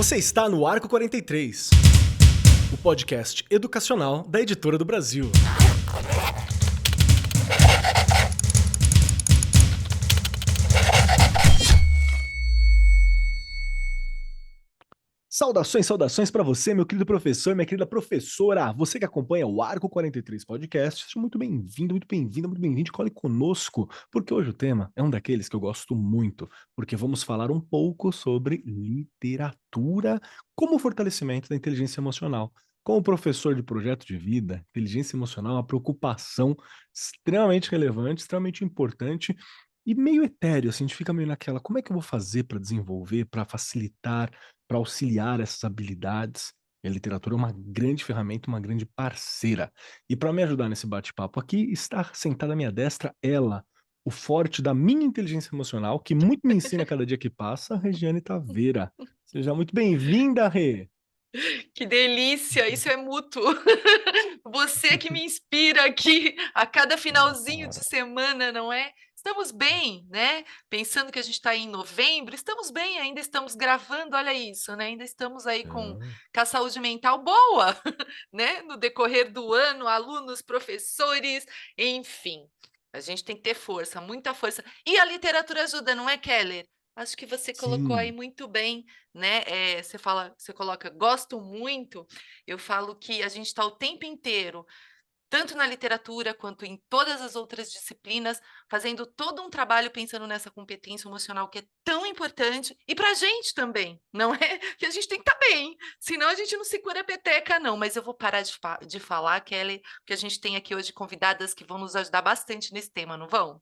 Você está no Arco 43, o podcast educacional da Editora do Brasil. Saudações para você, meu querido professor, minha querida professora. Você que acompanha o Arco 43 Podcast, seja muito bem-vindo, muito bem-vinda, muito bem-vindo. Cole conosco, porque hoje o tema é um daqueles que eu gosto muito, porque vamos falar um pouco sobre literatura como fortalecimento da inteligência emocional. Como professor de projeto de vida, inteligência emocional é uma preocupação extremamente relevante, extremamente importante e meio etéreo, assim, a gente fica meio naquela, como é que eu vou fazer para desenvolver, para facilitar, para auxiliar essas habilidades? E a literatura é uma grande ferramenta, uma grande parceira. E para me ajudar nesse bate-papo aqui, está sentada à minha destra ela, o forte da minha inteligência emocional, que muito me ensina a cada dia que passa, a Regiane Taveira. Seja muito bem-vinda, Rê! Que delícia, isso é mútuo. Você que me inspira aqui a cada finalzinho de semana, não é? Estamos bem, né? Pensando que a gente está em novembro, estamos bem, ainda estamos gravando, olha isso, né? Ainda estamos aí com a saúde mental boa, né? No decorrer do ano, alunos, professores, enfim. A gente tem que ter força, muita força. E a literatura ajuda, não é, Keller? Acho que você colocou aí Sim. muito bem, né? Você coloca gosto muito. Eu falo que a gente está o tempo inteiro, tanto na literatura quanto em todas as outras disciplinas, fazendo todo um trabalho pensando nessa competência emocional que é tão importante e para a gente também, não é? Que a gente tem que estar bem, senão a gente não segura a peteca, não. Mas eu vou parar de falar, Kelly, porque a gente tem aqui hoje convidadas que vão nos ajudar bastante nesse tema, não vão?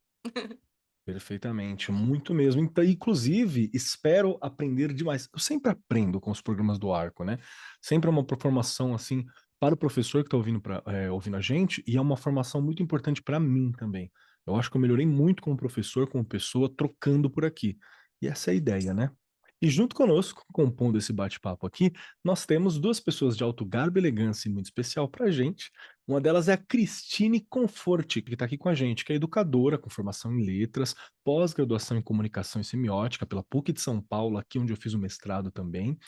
Perfeitamente, muito mesmo. Então, inclusive, espero aprender demais. Eu sempre aprendo com os programas do Arco, né? Sempre é uma formação assim para o professor que está ouvindo a gente, e é uma formação muito importante para mim também. Eu acho que eu melhorei muito como professor, como pessoa, trocando por aqui. E essa é a ideia, né? E junto conosco, compondo esse bate-papo aqui, nós temos duas pessoas de alto garbo e elegância e muito especial para a gente. Uma delas é a Cristine Conforti, que está aqui com a gente, que é educadora com formação em letras, pós-graduação em comunicação e semiótica pela PUC de São Paulo, aqui onde eu fiz o mestrado também,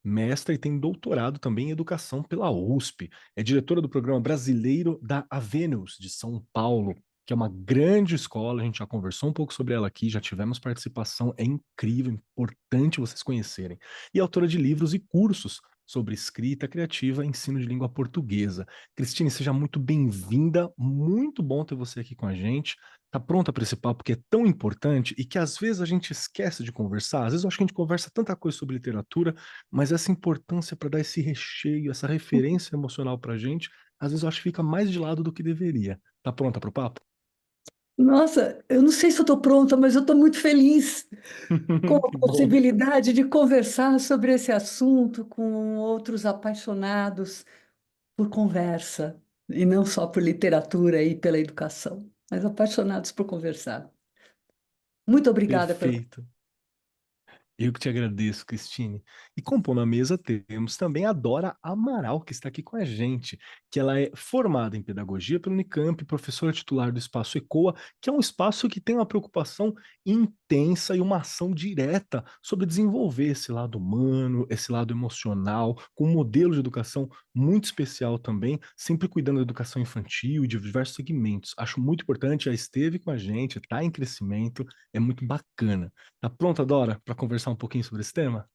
mestra e tem doutorado também em educação pela USP. É diretora do programa brasileiro da Avenus de São Paulo, que é uma grande escola. A gente já conversou um pouco sobre ela aqui, já tivemos participação. É incrível, importante vocês conhecerem. E autora de livros e cursos sobre escrita criativa e ensino de língua portuguesa. Cristine, seja muito bem-vinda. Muito bom ter você aqui com a gente. Tá pronta para esse papo que é tão importante e que às vezes a gente esquece de conversar. Às vezes eu acho que a gente conversa tanta coisa sobre literatura, mas essa importância para dar esse recheio, essa referência emocional para a gente, às vezes eu acho que fica mais de lado do que deveria. Tá pronta para o papo? Nossa, eu não sei se eu estou pronta, mas eu estou muito feliz com a Que bom. possibilidade de conversar sobre esse assunto com outros apaixonados por conversa, e não só por literatura e pela educação, mas apaixonados por conversar. Muito obrigada pela. Perfeito. Eu que te agradeço, Cristine. E compondo a mesa temos também a Dora Amaral, que está aqui com a gente, que ela é formada em pedagogia pelo Unicamp, professora titular do Espaço ECOA, que é um espaço que tem uma preocupação intensa e uma ação direta sobre desenvolver esse lado humano, esse lado emocional, com um modelo de educação muito especial também, sempre cuidando da educação infantil e de diversos segmentos. Acho muito importante, já esteve com a gente, está em crescimento, é muito bacana. Tá pronta, Dora, para conversar um pouquinho sobre esse tema?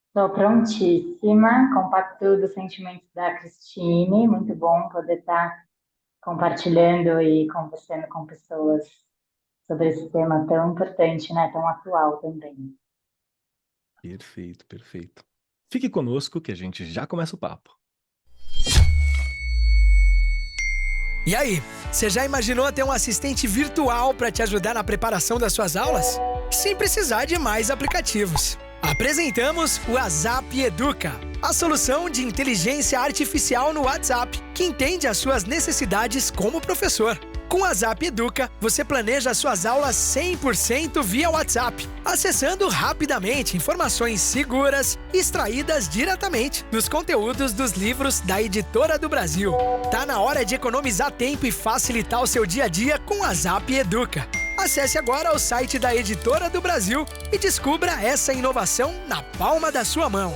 Estou prontíssima, compacto dos sentimentos da Cristine, muito bom poder estar compartilhando e conversando com pessoas sobre esse tema tão importante, né, tão atual também. Perfeito, perfeito. Fique conosco que a gente já começa o papo. E aí, você já imaginou ter um assistente virtual para te ajudar na preparação das suas aulas? Sem precisar de mais aplicativos. Apresentamos o WhatsApp Educa, a solução de inteligência artificial no WhatsApp, que entende as suas necessidades como professor. Com o WhatsApp Educa, você planeja suas aulas 100% via WhatsApp, acessando rapidamente informações seguras, extraídas diretamente dos conteúdos dos livros da Editora do Brasil. Tá na hora de economizar tempo e facilitar o seu dia a dia com o WhatsApp Educa. Acesse agora o site da Editora do Brasil e descubra essa inovação na palma da sua mão.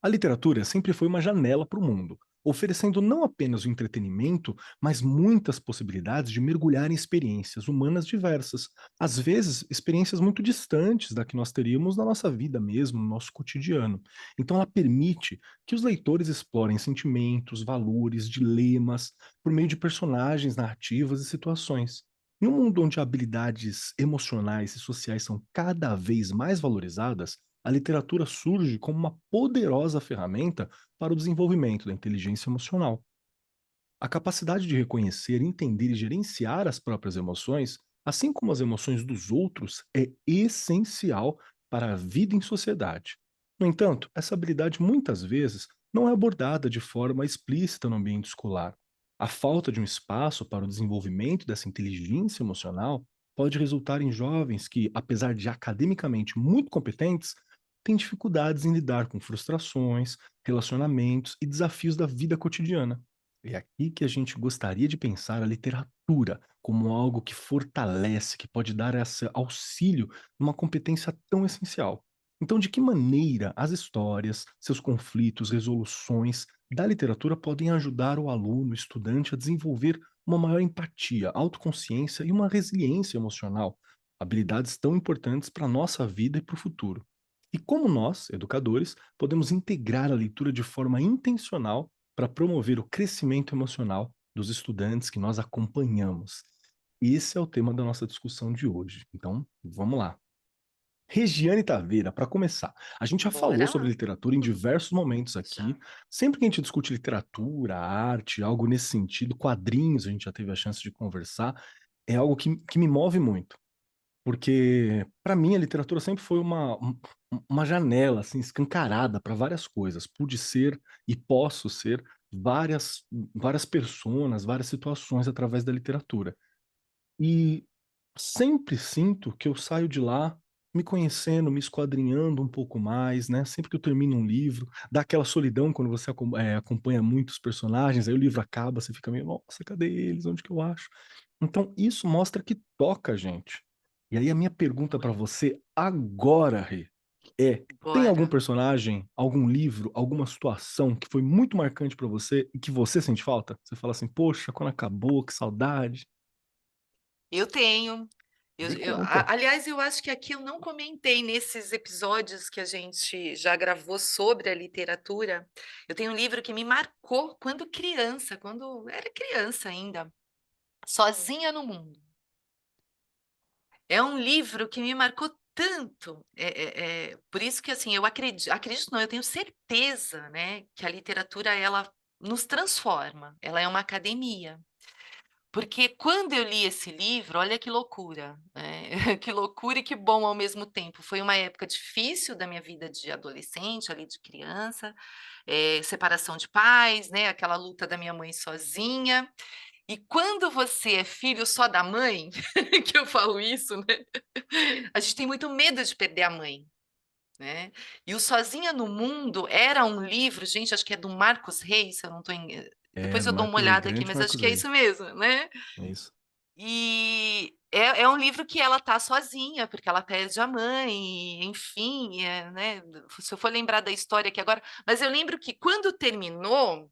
A literatura sempre foi uma janela para o mundo, oferecendo não apenas o entretenimento, mas muitas possibilidades de mergulhar em experiências humanas diversas, às vezes experiências muito distantes da que nós teríamos na nossa vida mesmo, no nosso cotidiano. Então ela permite que os leitores explorem sentimentos, valores, dilemas, por meio de personagens, narrativas e situações. Em um mundo onde habilidades emocionais e sociais são cada vez mais valorizadas, a literatura surge como uma poderosa ferramenta para o desenvolvimento da inteligência emocional. A capacidade de reconhecer, entender e gerenciar as próprias emoções, assim como as emoções dos outros, é essencial para a vida em sociedade. No entanto, essa habilidade muitas vezes não é abordada de forma explícita no ambiente escolar. A falta de um espaço para o desenvolvimento dessa inteligência emocional pode resultar em jovens que, apesar de academicamente muito competentes, têm dificuldades em lidar com frustrações, relacionamentos e desafios da vida cotidiana. É aqui que a gente gostaria de pensar a literatura como algo que fortalece, que pode dar esse auxílio numa competência tão essencial. Então, de que maneira as histórias, seus conflitos, resoluções da literatura podem ajudar o aluno, o estudante, a desenvolver uma maior empatia, autoconsciência e uma resiliência emocional, habilidades tão importantes para a nossa vida e para o futuro? E como nós, educadores, podemos integrar a leitura de forma intencional para promover o crescimento emocional dos estudantes que nós acompanhamos? Esse é o tema da nossa discussão de hoje. Então, vamos lá. Regiane Taveira, para começar, a gente já falou Bora sobre lá. literatura em diversos momentos aqui. Já. Sempre que a gente discute literatura, arte, algo nesse sentido, quadrinhos, a gente já teve a chance de conversar, é algo que me move muito. Porque, para mim, a literatura sempre foi uma janela, assim, escancarada para várias coisas. Pude ser e posso ser várias personas, várias situações através da literatura. E sempre sinto que eu saio de lá me conhecendo, me esquadrinhando um pouco mais, né? Sempre que eu termino um livro, dá aquela solidão quando você acompanha muitos personagens, aí o livro acaba, você fica meio, nossa, cadê eles? Onde que eu acho? Então, isso mostra que toca a gente. E aí a minha pergunta para você agora, Rê, é: tem algum Bora. personagem, algum livro, alguma situação que foi muito marcante para você e que você sente falta? Você fala assim, poxa, quando acabou, que saudade. Eu tenho. Me conta. Aliás, eu acho que aqui eu não comentei nesses episódios que a gente já gravou sobre a literatura. Eu tenho um livro que me marcou quando criança, quando era criança ainda, Sozinha no Mundo. É um livro que me marcou tanto. Por isso que assim, eu acredito não, eu tenho certeza, né, que a literatura ela nos transforma. Ela é uma academia. Porque quando eu li esse livro, olha que loucura, né? Que loucura e que bom ao mesmo tempo. Foi uma época difícil da minha vida de adolescente, ali de criança, separação de pais, né? Aquela luta da minha mãe sozinha. E quando você é filho só da mãe, que eu falo isso, né? A gente tem muito medo de perder a mãe, né? E o Sozinha no Mundo era um livro, gente, acho que é do Marcos Reis, se eu não estou É, depois eu do dou uma Marcos Reis, olhada aqui, grande mas acho Marcos que é Reis. isso mesmo, né? É isso. E é um livro que ela tá sozinha, porque ela perde a mãe, enfim, né? Se eu for lembrar da história aqui agora, mas eu lembro que quando terminou,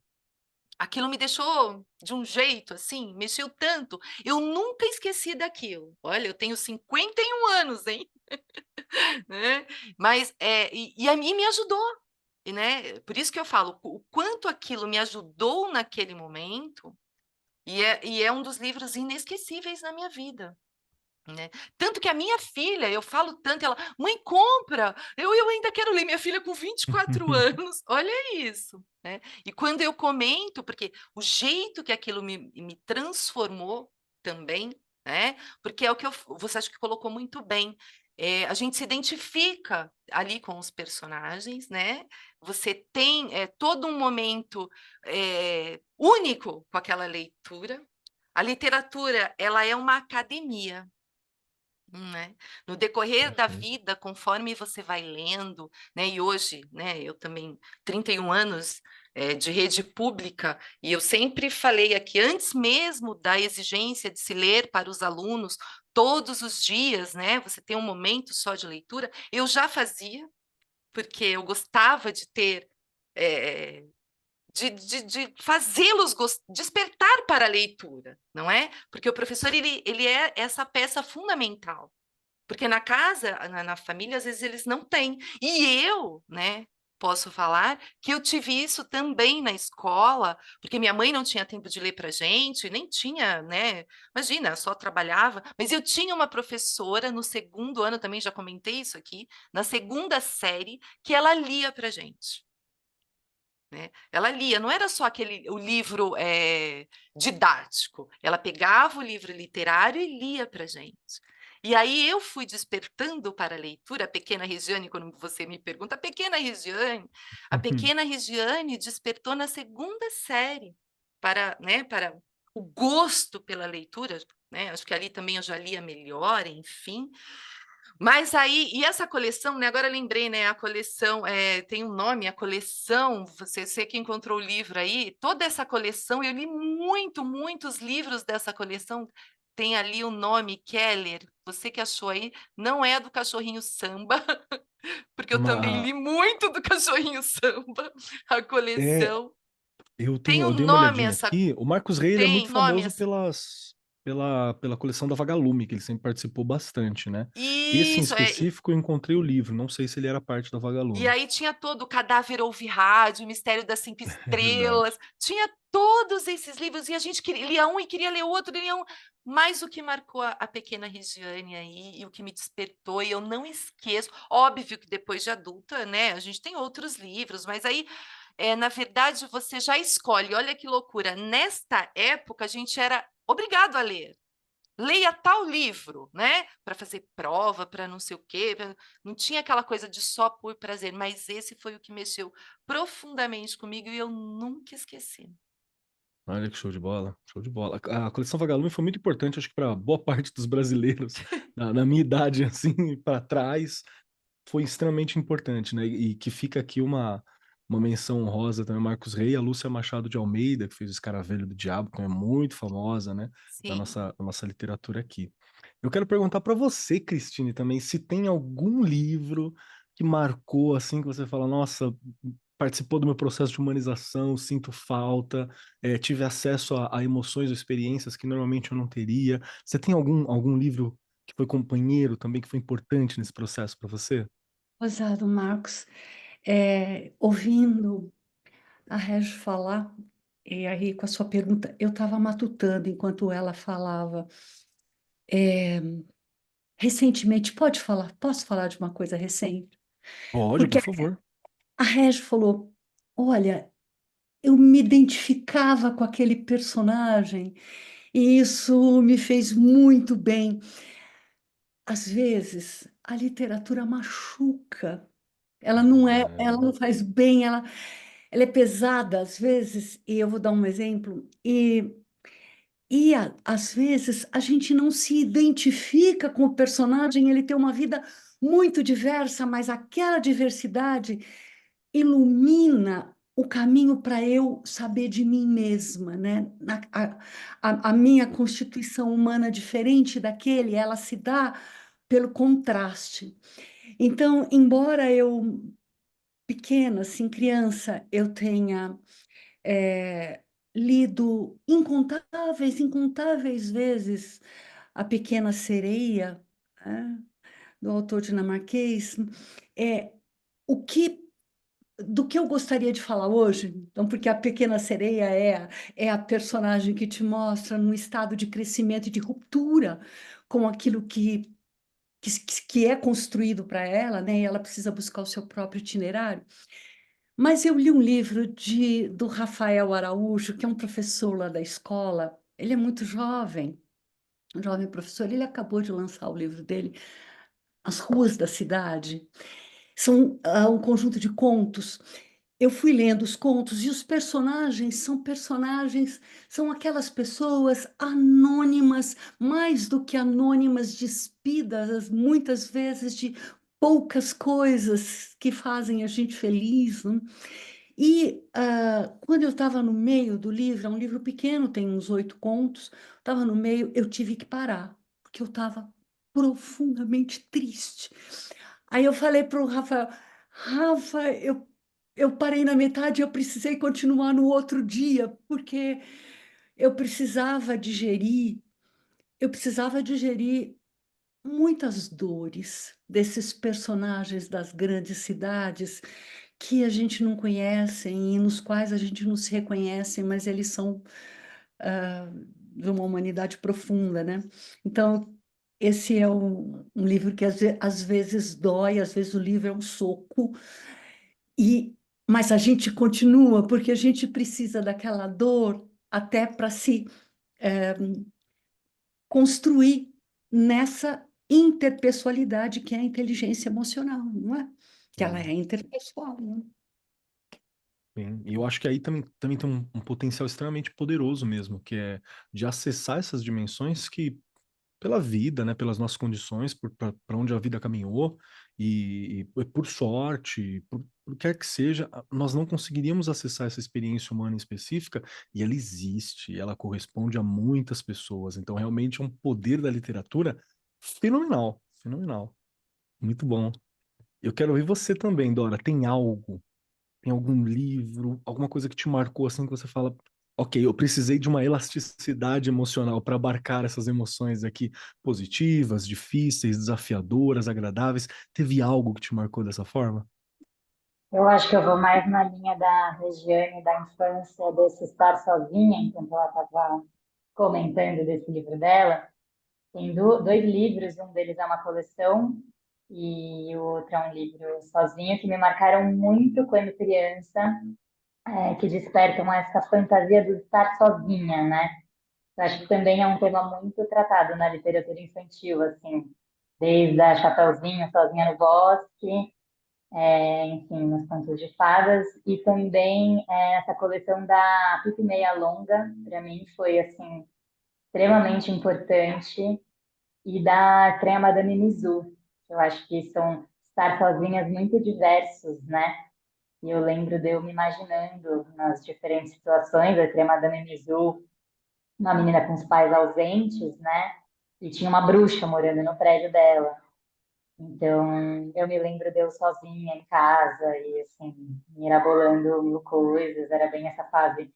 aquilo me deixou de um jeito assim, mexeu tanto. Eu nunca esqueci daquilo. Olha, eu tenho 51 anos, hein? Né? Mas e a mim me ajudou, né? Por isso que eu falo, o quanto aquilo me ajudou naquele momento, e é um dos livros inesquecíveis na minha vida. Né? Tanto que a minha filha, eu falo tanto, ela, mãe, compra, eu ainda quero ler, minha filha com 24 anos, olha isso. Né? E quando eu comento, porque o jeito que aquilo me transformou também, né? Porque é o que você acha que colocou muito bem. A gente se identifica ali com os personagens, né? Você tem todo um momento único com aquela leitura. A literatura, ela é uma academia, né? No decorrer da Perfeito. vida, conforme você vai lendo, né? E hoje, né? Eu também, 31 anos de rede pública, e eu sempre falei aqui, antes mesmo da exigência de se ler para os alunos todos os dias, né? Você tem um momento só de leitura, eu já fazia, porque eu gostava de ter, de fazê-los despertar para a leitura, não é? Porque o professor, ele é essa peça fundamental. Porque na casa, na família, às vezes eles não têm. E eu, né, posso falar que eu tive isso também na escola, porque minha mãe não tinha tempo de ler para gente, nem tinha, né? Imagina, só trabalhava. Mas eu tinha uma professora no segundo ano, também já comentei isso aqui, na segunda série, que ela lia para gente. Né? Ela lia, não era só o livro didático, ela pegava o livro literário e lia para gente. E aí eu fui despertando para a leitura, a pequena Regiane, quando você me pergunta, a pequena Regiane despertou na segunda série para, né, para o gosto pela leitura, né? Acho que ali também eu já lia melhor, enfim. Mas aí, e essa coleção, né? Agora eu lembrei, né? A coleção tem um nome, a coleção. Você que encontrou o livro aí, toda essa coleção, eu li muitos livros dessa coleção. Tem ali o nome Keller. Você que achou aí, não é do Cachorrinho Samba, porque eu também Uma, li muito do Cachorrinho Samba, a é, coleção. eu Tem tenho, um eu dei uma nome olhadinha essa, aqui. O Marcos Rey, ele é tem muito nome famoso essa. pela coleção da Vagalume, que ele sempre participou bastante, né? Esse em Isso, específico eu encontrei o livro, não sei se ele era parte da e Vagalume. aí tinha todo o Cadáver Ouve Rádio, o Mistério das Cinco É verdade. Estrelas, tinha todos esses livros, e a gente lia um e queria ler o outro, lia um. Mas o que marcou a pequena Regiane aí, e o que me despertou, e eu não esqueço, óbvio que depois de adulta, né, a gente tem outros livros, mas aí, na verdade, você já escolhe, olha que loucura, nesta época a gente era obrigado a ler. Leia tal livro, né? Para fazer prova, para não sei o quê. Não tinha aquela coisa de só por prazer, mas esse foi o que mexeu profundamente comigo e eu nunca esqueci. Olha que show de bola, show de bola. A coleção Vagalume foi muito importante, acho que para boa parte dos brasileiros, na minha idade, assim, para trás, foi extremamente importante, né? E que fica aqui uma menção honrosa também, Marcos Rey, a Lúcia Machado de Almeida, que fez o Escaravelho do Diabo, que é muito famosa, né? Sim. Da nossa literatura aqui. Eu quero perguntar para você, Cristine, também, se tem algum livro que marcou, assim, que você fala, nossa, participou do meu processo de humanização, sinto falta, tive acesso a emoções ou experiências que normalmente eu não teria. Você tem algum livro que foi companheiro também, que foi importante nesse processo para você? Gozado, Marcos. Ouvindo a Regi falar, e aí com a sua pergunta, eu estava matutando enquanto ela falava. É, recentemente, posso falar de uma coisa recente? Pode, Porque por favor. a Regi falou: olha, eu me identificava com aquele personagem e isso me fez muito bem. Às vezes, a literatura machuca. Ela É, não faz bem, ela é pesada às vezes, e eu vou dar um exemplo, às vezes a gente não se identifica com o personagem, ele tem uma vida muito diversa, mas aquela diversidade ilumina o caminho para eu saber de mim mesma, né? A minha constituição humana diferente daquele, ela se dá pelo contraste. Então, embora eu, pequena, assim, criança, eu tenha lido incontáveis vezes A Pequena Sereia, né, do autor dinamarquês, é, o que do que eu gostaria de falar hoje, então, porque a Pequena Sereia é a personagem que te mostra num estado de crescimento e de ruptura com aquilo que é construído para ela, né? E ela precisa buscar o seu próprio itinerário. Mas eu li um livro do Rafael Araújo, que é um professor lá da escola. Ele é muito jovem, um jovem professor. Ele acabou de lançar o livro dele, As Ruas da Cidade. São um conjunto de contos. Eu fui lendo os contos e os personagens, são aquelas pessoas anônimas, mais do que anônimas, despidas, muitas vezes de poucas coisas que fazem a gente feliz, né? E quando eu estava no meio do livro, é um livro pequeno, tem uns 8 contos, estava no meio, eu tive que parar, porque eu estava profundamente triste. Aí eu falei para o Rafael, Rafa, eu parei na metade, eu precisei continuar no outro dia, porque eu precisava digerir muitas dores desses personagens das grandes cidades que a gente não conhece e nos quais a gente não se reconhece, mas eles são de uma humanidade profunda, né? Então, esse é um livro que às vezes dói, às vezes o livro é um soco, mas a gente continua, porque a gente precisa daquela dor até para se construir nessa interpessoalidade que é a inteligência emocional, não é? Que ela é interpessoal, né? Sim, e eu acho que aí também tem um potencial extremamente poderoso mesmo, que é de acessar essas dimensões que, pela vida, né, pelas nossas condições, para onde a vida caminhou, e por sorte, por quer que seja, nós não conseguiríamos acessar essa experiência humana específica, e ela existe, ela corresponde a muitas pessoas. Então, realmente é um poder da literatura fenomenal, fenomenal. Muito bom. Eu quero ouvir você também, Dora. Tem algum livro, alguma coisa que te marcou assim que você fala, ok, eu precisei de uma elasticidade emocional para abarcar essas emoções aqui positivas, difíceis, desafiadoras, agradáveis. Teve algo que te marcou dessa forma? Eu acho que eu vou mais na linha da Regiane, da infância, desse estar sozinha, enquanto ela estava comentando desse livro dela. Tem dois livros, um deles é uma coleção e o outro é um livro sozinho, que me marcaram muito quando criança, que despertam essa fantasia do estar sozinha, né? Eu acho que também é um tema muito tratado na literatura infantil, assim, desde a Chapeuzinho, Sozinha no Bosque, enfim, nos contos de fadas, e também essa coleção da Pipe Meia Longa, para mim foi, assim, extremamente importante, e da Estranha Madame Mizu. Eu acho que são estar sozinhas muito diversos, né? E eu lembro de eu me imaginando nas diferentes situações, a Estranha Madame Mizu, uma menina com os pais ausentes, né? E tinha uma bruxa morando no prédio dela. Então, eu me lembro de eu sozinha em casa e, assim, mirabolando mil coisas. Era bem essa fase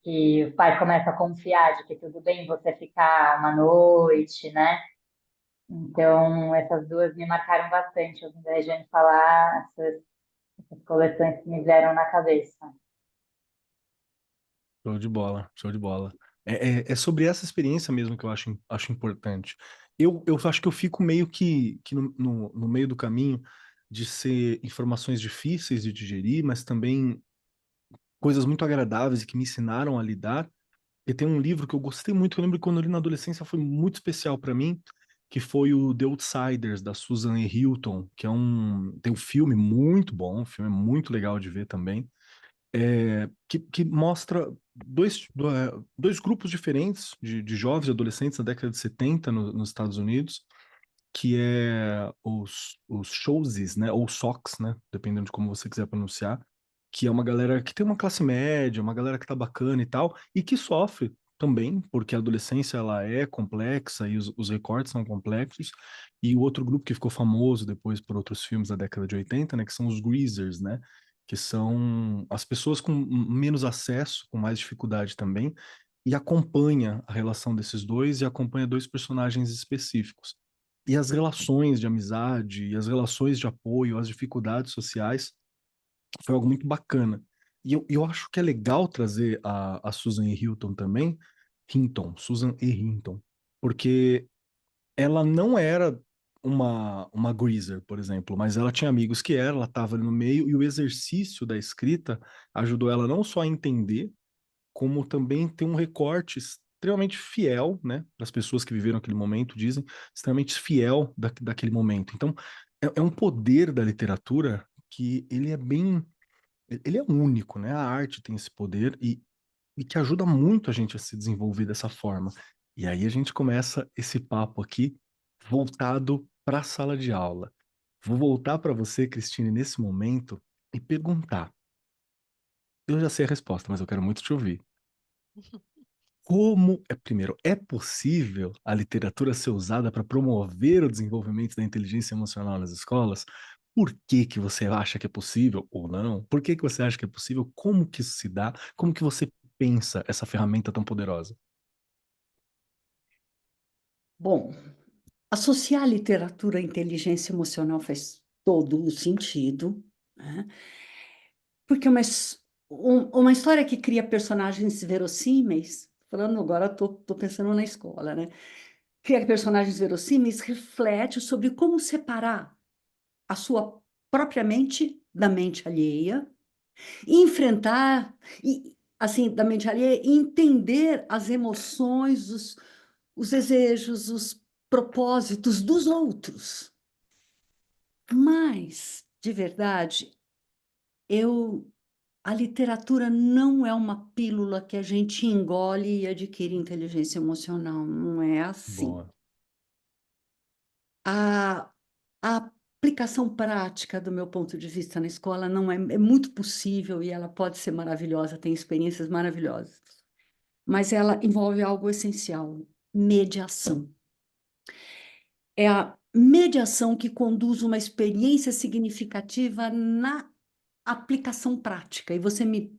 que o pai começa a confiar de que tudo bem você ficar uma noite, né? Então, essas duas me marcaram bastante. Eu ouvindo a gente falar, essas coleções que me vieram na cabeça. Show de bola, show de bola. É sobre essa experiência mesmo que eu acho importante. Eu acho que eu fico meio que no meio do caminho de ser informações difíceis de digerir, mas também coisas muito agradáveis e que me ensinaram a lidar. E tem um livro que eu gostei muito, que eu lembro que quando eu li na adolescência foi muito especial para mim, que foi o The Outsiders, da Susan E. Hilton, que tem um filme muito bom, um filme muito legal de ver também, que mostra dois grupos diferentes de jovens e adolescentes da década de 70 nos Estados Unidos, que é os Showsies, né, ou Sox, né, dependendo de como você quiser pronunciar, que é uma galera que tem uma classe média, uma galera que tá bacana e tal, e que sofre também, porque a adolescência ela é complexa e os recortes são complexos, e o outro grupo que ficou famoso depois por outros filmes da década de 80, né, que são os Greasers, né, que são as pessoas com menos acesso, com mais dificuldade também, e acompanha a relação desses dois e acompanha dois personagens específicos. E as relações de amizade, e as relações de apoio, as dificuldades sociais, foi algo muito bacana. E eu acho que é legal trazer a Susan E. Hinton também, Susan E. Hinton, porque ela não era uma greaser, por exemplo, mas ela tinha amigos que eram, ela estava ali no meio, e o exercício da escrita ajudou ela não só a entender, como também ter um recorte extremamente fiel, né, das pessoas que viveram aquele momento, dizem, extremamente fiel daquele momento. Então, é um poder da literatura que ele é único, né? A arte tem esse poder e que ajuda muito a gente a se desenvolver dessa forma. E aí a gente começa esse papo aqui voltado para a sala de aula. Vou voltar para você, Cristine, nesse momento e perguntar: Eu já sei a resposta, mas eu quero muito te ouvir. Primeiro, é possível a literatura ser usada para promover o desenvolvimento da inteligência emocional nas escolas? Por que que você acha que é possível ou não? Por que que você acha que é possível? Como que isso se dá? Como que você pensa essa ferramenta tão poderosa? Bom, associar a literatura à inteligência emocional faz todo o sentido, né? Porque uma história que cria personagens verossímeis, falando agora, tô pensando na escola, né? Cria personagens verossímeis, reflete sobre como separar a sua própria mente da mente alheia, e enfrentar, e, assim, da mente alheia, e entender as emoções, os desejos, os propósitos dos outros. Mas, de verdade, eu a literatura não é uma pílula que a gente engole e adquire inteligência emocional, não é assim. Boa. A, a aplicação prática, do meu ponto de vista, na escola não é muito possível e ela pode ser maravilhosa, tem experiências maravilhosas, mas ela envolve algo essencial: mediação. É a mediação que conduz uma experiência significativa na aplicação prática. E você me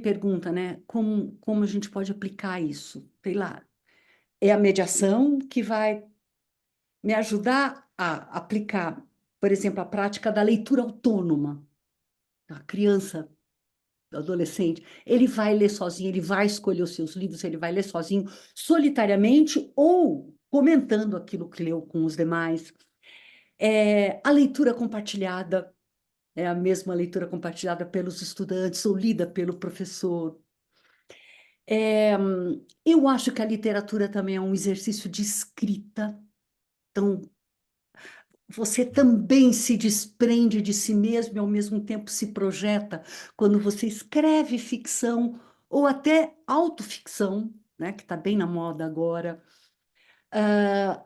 pergunta, né, como a gente pode aplicar isso? Sei lá, é a mediação que vai me ajudar a aplicar, por exemplo, a prática da leitura autônoma. A criança, adolescente, ele vai ler sozinho, ele vai escolher os seus livros, ele vai ler sozinho, solitariamente ou comentando aquilo que leu com os demais. A leitura compartilhada é a mesma leitura compartilhada pelos estudantes ou lida pelo professor. Eu acho que a literatura também é um exercício de escrita, então você também se desprende de si mesmo e ao mesmo tempo se projeta quando você escreve ficção ou até autoficção, né, que está bem na moda agora.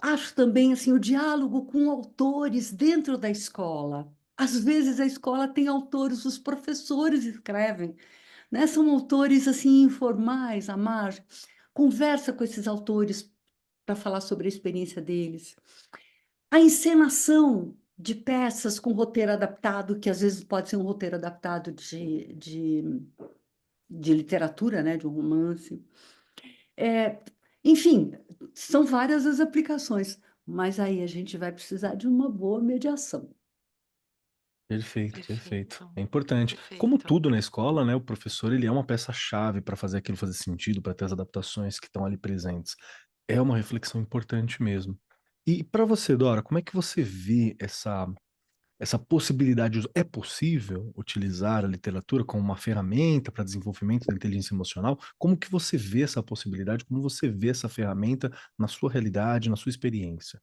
Acho também assim o diálogo com autores dentro da escola. Às vezes a escola tem autores, os professores escrevem, né? São autores assim informais, à margem. Conversa com esses autores para falar sobre a experiência deles. A encenação de peças com roteiro adaptado, que às vezes pode ser um roteiro adaptado de literatura, né? De um romance. É, enfim, são várias as aplicações, mas aí a gente vai precisar de uma boa mediação. Perfeito, perfeito. Perfeito, É importante. Como perfeito. tudo na escola, né, o professor ele é uma peça-chave para fazer aquilo fazer sentido, para ter as adaptações que estão ali presentes. É uma reflexão importante mesmo. E para você, Dora, como é que você vê essa possibilidade de é possível utilizar a literatura como uma ferramenta para desenvolvimento da inteligência emocional? Como que você vê essa possibilidade? Como você vê essa ferramenta na sua realidade, na sua experiência?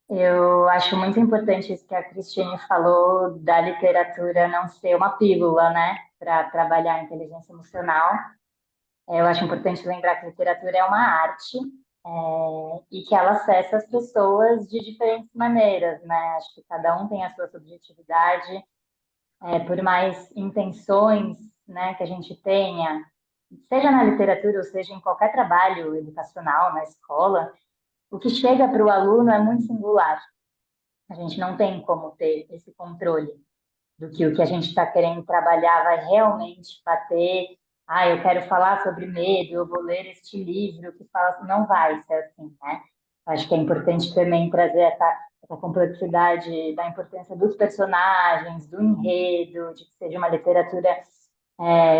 Eu acho muito importante isso que a Cristine falou da literatura não ser uma pílula, né, para trabalhar a inteligência emocional. Eu acho importante lembrar que a literatura é uma arte, e que ela acessa as pessoas de diferentes maneiras, né? Acho que cada um tem a sua subjetividade, por mais intenções, né, que a gente tenha, seja na literatura ou seja em qualquer trabalho educacional, na escola, o que chega para o aluno é muito singular. A gente não tem como ter esse controle do que o que a gente está querendo trabalhar vai realmente bater. Ah, eu quero falar sobre medo, eu vou ler este livro que fala assim. Não vai ser assim, né? Acho que é importante também trazer essa complexidade da importância dos personagens, do enredo, de que seja uma literatura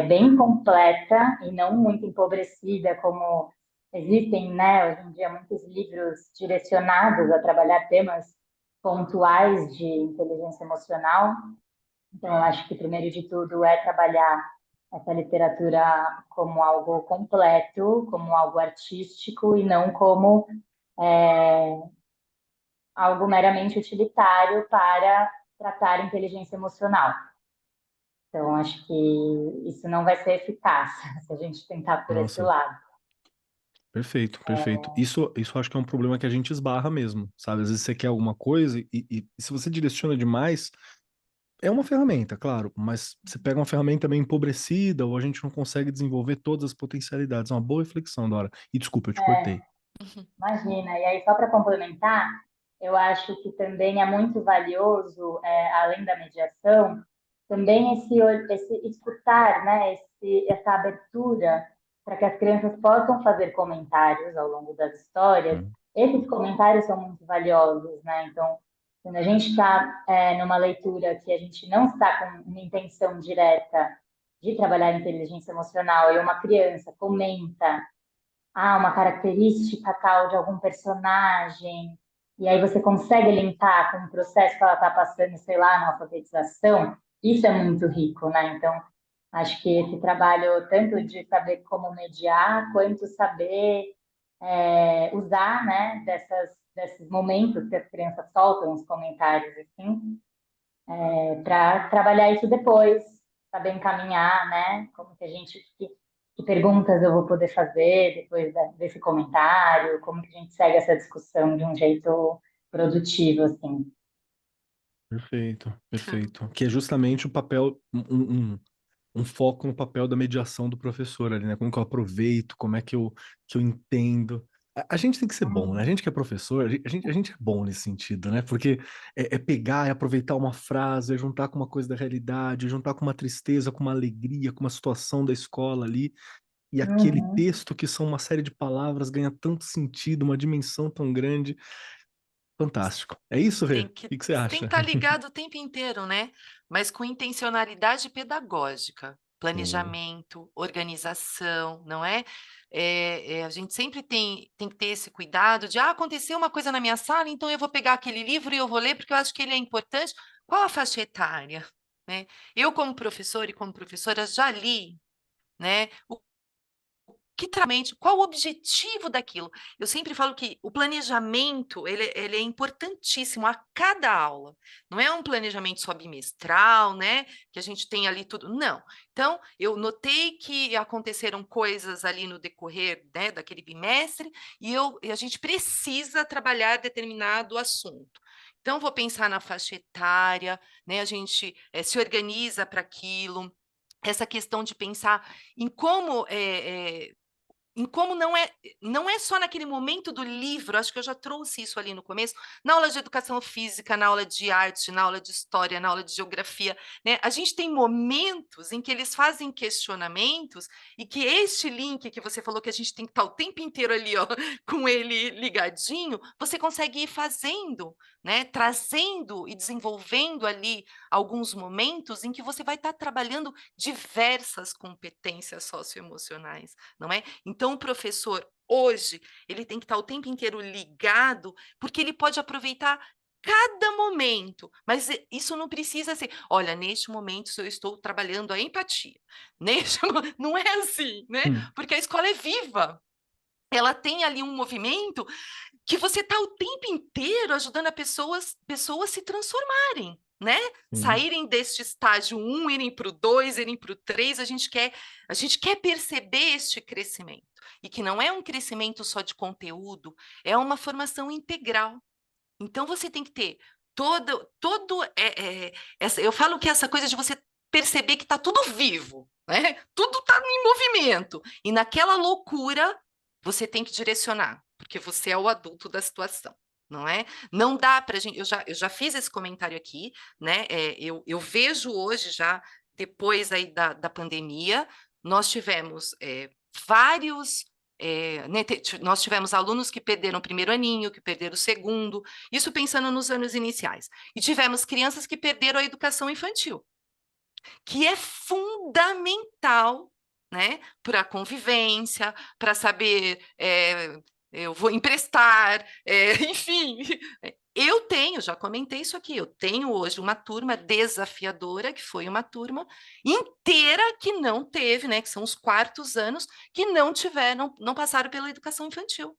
bem completa e não muito empobrecida, como existem, né, hoje em dia, muitos livros direcionados a trabalhar temas pontuais de inteligência emocional. Então, eu acho que, primeiro de tudo, é trabalhar essa literatura como algo completo, como algo artístico, e não como algo meramente utilitário para tratar a inteligência emocional. Então, acho que isso não vai ser eficaz se a gente tentar por esse Nossa, lado. perfeito, perfeito. Isso eu acho que é um problema que a gente esbarra mesmo, sabe? Às vezes você quer alguma coisa e se você direciona demais, É uma ferramenta, claro, mas você pega uma ferramenta meio empobrecida ou a gente não consegue desenvolver todas as potencialidades. É uma boa reflexão, Dora. E desculpa, eu te cortei. Imagina. E aí, só para complementar, eu acho que também é muito valioso, além da mediação, também esse escutar, né? Essa abertura para que as crianças possam fazer comentários ao longo das histórias. Hum. Esses comentários são muito valiosos, né? Então, quando a gente está numa leitura que a gente não está com uma intenção direta de trabalhar a inteligência emocional e uma criança comenta uma característica tal de algum personagem, e aí você consegue linkar com o processo que ela está passando, sei lá, na alfabetização, isso é muito rico, né? Então, acho que esse trabalho, tanto de saber como mediar, quanto saber usar, né, desses momentos que as crianças soltam os comentários, assim, para trabalhar isso depois, saber encaminhar, né? Como que a gente, que perguntas eu vou poder fazer depois desse comentário, como que a gente segue essa discussão de um jeito produtivo, assim. Perfeito, perfeito. Que é justamente o papel, um foco no papel da mediação do professor ali, né? Como que eu aproveito, como é que eu entendo. A gente tem que ser bom, né? A gente que é professor, a gente é bom nesse sentido, né? Porque é pegar e aproveitar uma frase, é juntar com uma coisa da realidade, juntar com uma tristeza, com uma alegria, com uma situação da escola ali, e aquele Uhum. texto que são uma série de palavras ganha tanto sentido, uma dimensão tão grande. Fantástico. É isso, Rê? O que que você Tem que acha? estar ligado o tempo inteiro, né? Mas com intencionalidade pedagógica, Sim. planejamento, organização, não é? A gente sempre tem que ter esse cuidado de, aconteceu uma coisa na minha sala, então eu vou pegar aquele livro e eu vou ler porque eu acho que ele é importante. Qual a faixa etária, né? Eu, como professor e como professora, já li, né? Qual o objetivo daquilo? Eu sempre falo que o planejamento, ele é importantíssimo a cada aula. Não é um planejamento só bimestral, né? Que a gente tem ali tudo. Não. Então, eu notei que aconteceram coisas ali no decorrer, né, daquele bimestre e a gente precisa trabalhar determinado assunto. Então, vou pensar na faixa etária, né? A gente se organiza para aquilo. Essa questão de pensar em como não é só naquele momento do livro, acho que eu já trouxe isso ali no começo, na aula de educação física, na aula de arte, na aula de história, na aula de geografia, né? A gente tem momentos em que eles fazem questionamentos e que este link que você falou que a gente tem que estar o tempo inteiro ali, ó, com ele ligadinho, você consegue ir fazendo, né? Trazendo e desenvolvendo ali alguns momentos em que você vai estar trabalhando diversas competências socioemocionais, não é? Então, o professor, hoje, ele tem que estar o tempo inteiro ligado, porque ele pode aproveitar cada momento, mas isso não precisa ser, olha, neste momento eu estou trabalhando a empatia, não é assim, né? Hum, Porque a escola é viva, ela tem ali um movimento que você está o tempo inteiro ajudando a pessoas se transformarem, né? sim. Saírem deste estágio 1, irem para o 2, irem para o 3, a gente quer perceber este crescimento. E que não é um crescimento só de conteúdo, é uma formação integral. Então você tem que ter eu falo que essa coisa de você perceber que está tudo vivo, né? Tudo está em movimento. E naquela loucura, você tem que direcionar, porque você é o adulto da situação, não é? Não dá para a gente. Eu já fiz esse comentário aqui, né? Eu vejo hoje, já depois aí da pandemia, nós tivemos vários. Né, nós tivemos alunos que perderam o primeiro aninho, que perderam o segundo, isso pensando nos anos iniciais. E tivemos crianças que perderam a educação infantil, que é fundamental, né, para a convivência, para saber, eu vou emprestar, enfim. Já comentei isso aqui, eu tenho hoje uma turma desafiadora, que foi uma turma inteira que não teve, né, que são os quartos anos, que não passaram pela educação infantil.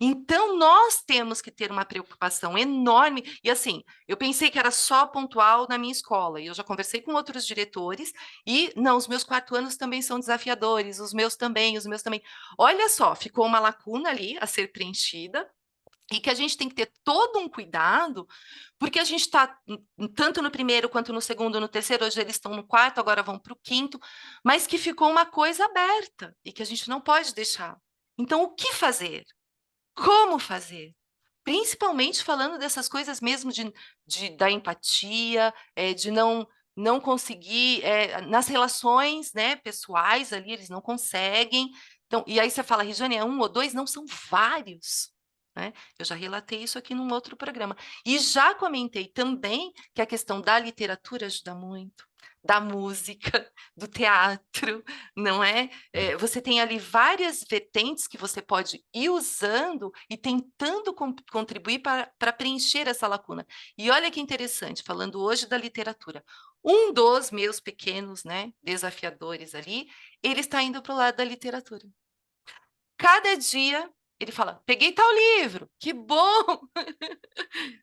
Então, nós temos que ter uma preocupação enorme. E assim, eu pensei que era só pontual na minha escola, e eu já conversei com outros diretores, e não, os meus 4 anos também são desafiadores, os meus também, os meus também. Olha só, ficou uma lacuna ali a ser preenchida, e que a gente tem que ter todo um cuidado, porque a gente está tanto no primeiro quanto no segundo, no terceiro, hoje eles estão no quarto, agora vão para o quinto, mas que ficou uma coisa aberta e que a gente não pode deixar. Então, o que fazer? Como fazer? Principalmente falando dessas coisas mesmo da empatia, de não conseguir, nas relações, né, pessoais ali, eles não conseguem. Então, e aí você fala, Regiane, é um ou dois? Não, são vários. Né? Eu já relatei isso aqui num outro programa. E já comentei também que a questão da literatura ajuda muito, da música, do teatro, não é? Você tem ali várias vertentes que você pode ir usando e tentando contribuir para preencher essa lacuna. E olha que interessante, falando hoje da literatura, um dos meus pequenos, né, desafiadores ali, ele está indo para o lado da literatura. Cada dia ele fala, peguei tal livro, que bom!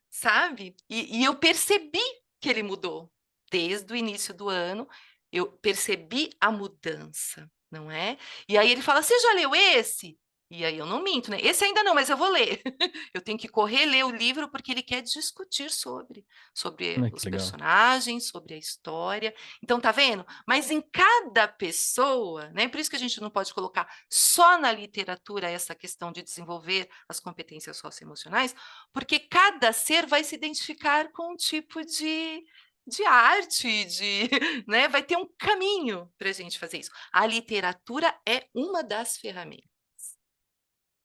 Sabe? E eu percebi que ele mudou. Desde o início do ano, eu percebi a mudança, não é? E aí ele fala, você já leu esse? E aí eu não minto, né? Esse ainda não, mas eu vou ler. Eu tenho que correr ler o livro porque ele quer discutir sobre Que os legal. personagens, sobre a história. Então, tá vendo? Mas em cada pessoa, né? Por isso que a gente não pode colocar só na literatura essa questão de desenvolver as competências socioemocionais, porque cada ser vai se identificar com um tipo de arte, né? Vai ter um caminho para a gente fazer isso. A literatura é uma das ferramentas.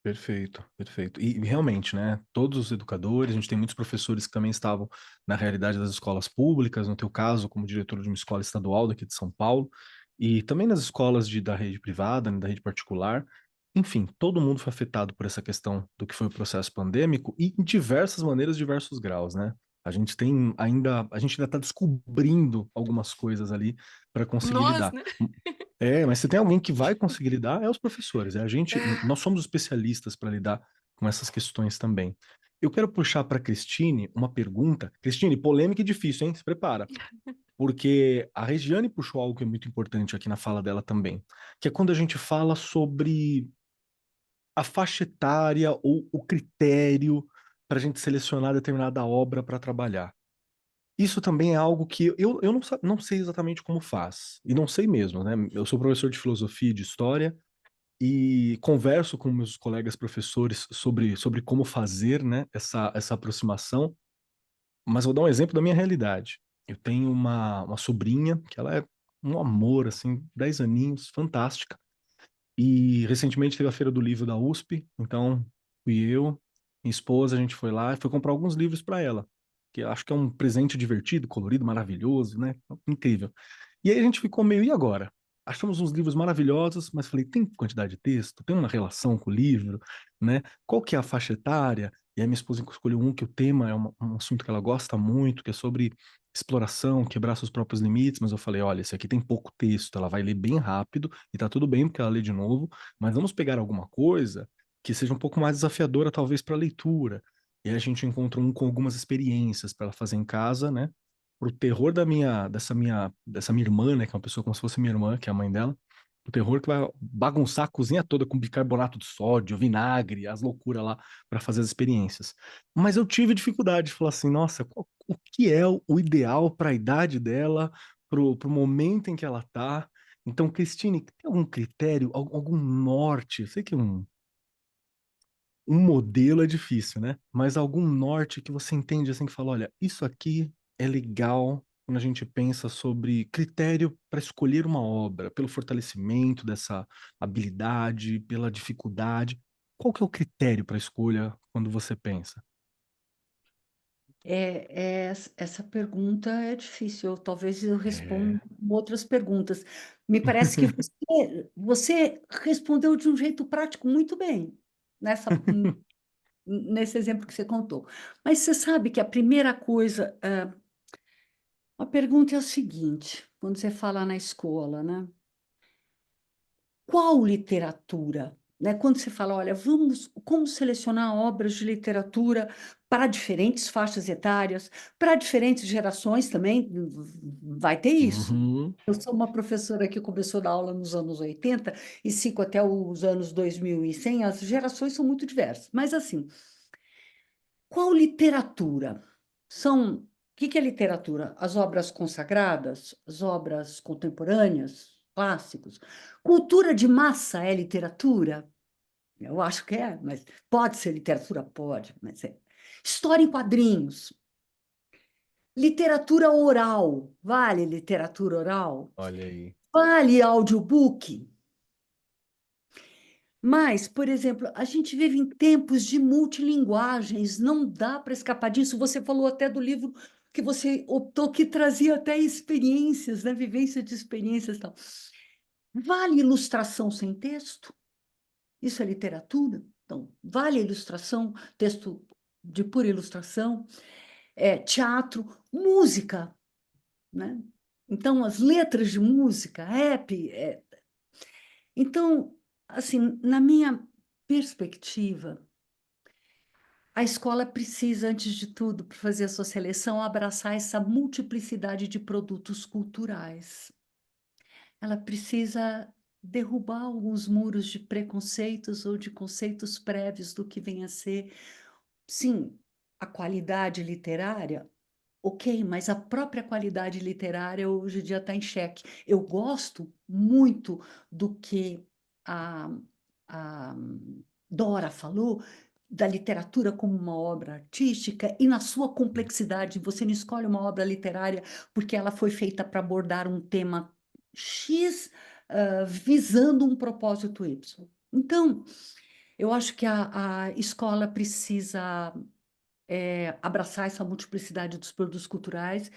Perfeito, perfeito. E realmente, né, todos os educadores, a gente tem muitos professores que também estavam na realidade das escolas públicas, no teu caso, como diretor de uma escola estadual daqui de São Paulo, e também nas escolas da rede privada, né, da rede particular. Enfim, todo mundo foi afetado por essa questão do que foi o processo pandêmico e em diversas maneiras, diversos graus, né? A gente ainda está descobrindo algumas coisas ali para conseguir Nós, lidar. né? Mas se tem alguém que vai conseguir lidar, é os professores. Nós somos especialistas para lidar com essas questões também. Eu quero puxar para Cristine uma pergunta. Cristine, polêmica e difícil, hein? Se prepara. Porque a Regiane puxou algo que é muito importante aqui na fala dela também, que é quando a gente fala sobre a faixa etária ou o critério para a gente selecionar determinada obra para trabalhar. Isso também é algo que eu não sei exatamente como faz, e não sei mesmo, né? Eu sou professor de filosofia e de história e converso com meus colegas professores sobre como fazer, né, essa aproximação, mas vou dar um exemplo da minha realidade. Eu tenho uma sobrinha que ela é um amor, assim, 10 aninhos, fantástica, e recentemente teve a Feira do Livro da USP, então fui eu, minha esposa, a gente foi lá e foi comprar alguns livros para ela, que eu acho que é um presente divertido, colorido, maravilhoso, né? Incrível. E aí a gente ficou meio, e agora? Achamos uns livros maravilhosos, mas falei, tem quantidade de texto? Tem uma relação com o livro, né? Qual que é a faixa etária? E aí minha esposa escolheu um que o tema é um assunto que ela gosta muito, que é sobre exploração, quebrar seus próprios limites, mas eu falei, olha, esse aqui tem pouco texto, ela vai ler bem rápido e tá tudo bem porque ela lê de novo, mas vamos pegar alguma coisa que seja um pouco mais desafiadora talvez para a leitura. E aí a gente encontrou um com algumas experiências para ela fazer em casa, né? Pro terror dessa minha irmã, né, que é uma pessoa como se fosse minha irmã, que é a mãe dela, o terror que vai bagunçar a cozinha toda com bicarbonato de sódio, vinagre, as loucuras lá para fazer as experiências. Mas eu tive dificuldade de falar assim, nossa, o que é o ideal para a idade dela, pro momento em que ela tá? Então, Cristine, tem algum critério, algum norte? Eu sei que um modelo é difícil, né? Mas algum norte que você entende assim que fala, olha, isso aqui é legal quando a gente pensa sobre critério para escolher uma obra, pelo fortalecimento dessa habilidade, pela dificuldade. Qual que é o critério para escolha quando você pensa? Essa pergunta é difícil. Talvez eu responda É. com outras perguntas. Me parece que você respondeu de um jeito prático muito bem nesse exemplo que você contou. Mas você sabe que a primeira coisa, a pergunta é a seguinte, quando você fala na escola, né? Qual literatura? Né? Quando você fala, olha, como selecionar obras de literatura para diferentes faixas etárias, para diferentes gerações também, vai ter isso. Uhum. Eu sou uma professora que começou a dar aula nos anos 80 e sigo até os anos 2100, as gerações são muito diversas. Mas, assim, Qual literatura? O que é literatura? As obras consagradas, as obras contemporâneas, clássicos. Cultura de massa é literatura? Eu acho que é, mas pode ser literatura? Pode, mas é. História em quadrinhos. Literatura oral. Vale literatura oral? Olha aí. Vale audiobook? Mas, por exemplo, a gente vive em tempos de multilinguagens, não dá para escapar disso. Você falou até do livro que você optou, que trazia até experiências, né? Vivência de experiências e tal. Vale ilustração sem texto? Isso é literatura? Então, vale a ilustração, texto de pura ilustração, teatro, música, né? Então, as letras de música, rap. Então, assim, na minha perspectiva, a escola precisa, antes de tudo, para fazer a sua seleção, abraçar essa multiplicidade de produtos culturais. Ela precisa derrubar alguns muros de preconceitos ou de conceitos prévios do que vem a ser. Sim, a qualidade literária, ok, mas a própria qualidade literária hoje em dia está em xeque. Eu gosto muito do que a, a Dora falou, da literatura como uma obra artística e na sua complexidade. Você não escolhe uma obra literária porque ela foi feita para abordar um tema X, visando um propósito Y. Então, eu acho que a escola precisa abraçar essa multiplicidade dos produtos culturais.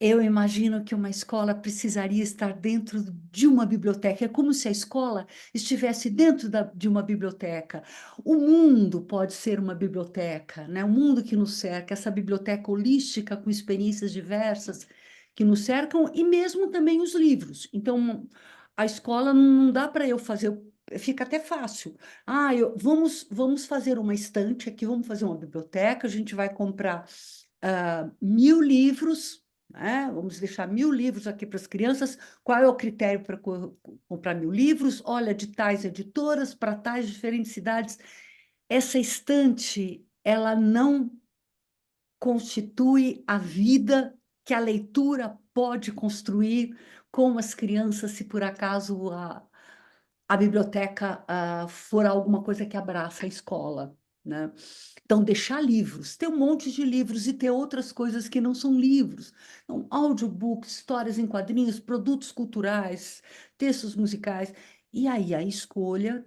Eu imagino que uma escola precisaria estar dentro de uma biblioteca. É como se a escola estivesse dentro de uma biblioteca. O mundo pode ser uma biblioteca, né? O mundo que nos cerca, essa biblioteca holística com experiências diversas que nos cercam e mesmo também os livros. Então, a escola não dá para eu fazer, fica até fácil. Vamos fazer uma estante aqui, vamos fazer uma biblioteca, a gente vai comprar 1.000 livros, né? Vamos deixar 1.000 livros aqui para as crianças. Qual é o critério para comprar 1.000 livros? Olha, de tais editoras, para tais diferentes cidades. Essa estante, ela não constitui a vida que a leitura pode construir com as crianças, se por acaso a biblioteca for alguma coisa que abraça a escola, né? Então, deixar livros, ter um monte de livros e ter outras coisas que não são livros. Então, audiobooks, histórias em quadrinhos, produtos culturais, textos musicais. E aí a escolha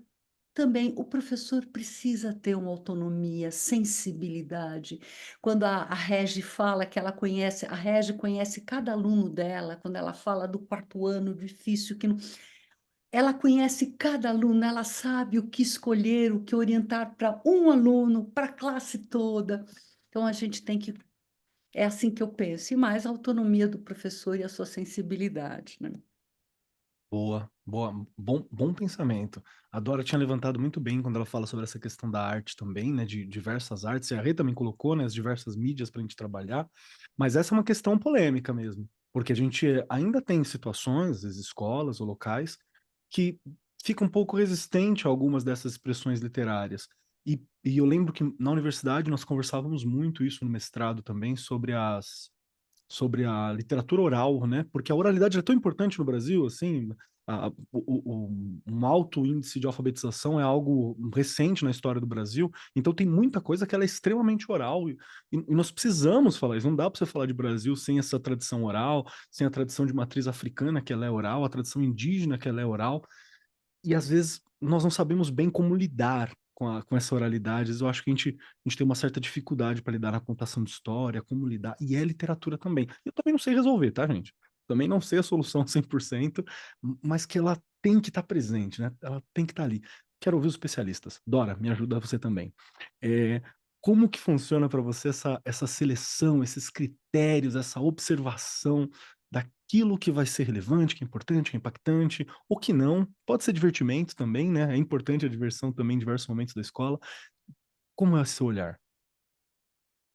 também, o professor precisa ter uma autonomia, sensibilidade. Quando a Regi fala que ela conhece, a Regi conhece cada aluno dela, quando ela fala do quarto ano difícil, que não, ela conhece cada aluno, ela sabe o que escolher, o que orientar para um aluno, para a classe toda. Então, a gente tem que. É assim que eu penso, e mais a autonomia do professor e a sua sensibilidade, né? Boa, boa, bom pensamento. A Dora tinha levantado muito bem quando ela fala sobre essa questão da arte também, né, de diversas artes, e a Rê também colocou, né, as diversas mídias para a gente trabalhar, mas essa é uma questão polêmica mesmo, porque a gente ainda tem situações, as escolas ou locais, que fica um pouco resistente a algumas dessas expressões literárias. E eu lembro que na universidade nós conversávamos muito isso no mestrado também, sobre a literatura oral, né? Porque a oralidade é tão importante no Brasil, assim, um alto índice de alfabetização é algo recente na história do Brasil, então tem muita coisa que ela é extremamente oral, e nós precisamos falar isso, não dá para você falar de Brasil sem essa tradição oral, sem a tradição de matriz africana, que ela é oral, a tradição indígena, que ela é oral, e às vezes nós não sabemos bem como lidar com essa oralidade. Eu acho que a gente tem uma certa dificuldade para lidar na contação de história, como lidar, e é literatura também. Eu também não sei resolver, tá, gente? Também não sei a solução 100%, mas que ela tem que estar presente, né? Ela tem que estar ali. Quero ouvir os especialistas. Dora, me ajuda você também. É, como que funciona para você essa seleção, esses critérios, essa observação daquilo que vai ser relevante, que é importante, que é impactante, ou que não? Pode ser divertimento também, né? É importante a diversão também em diversos momentos da escola. Como é o seu olhar?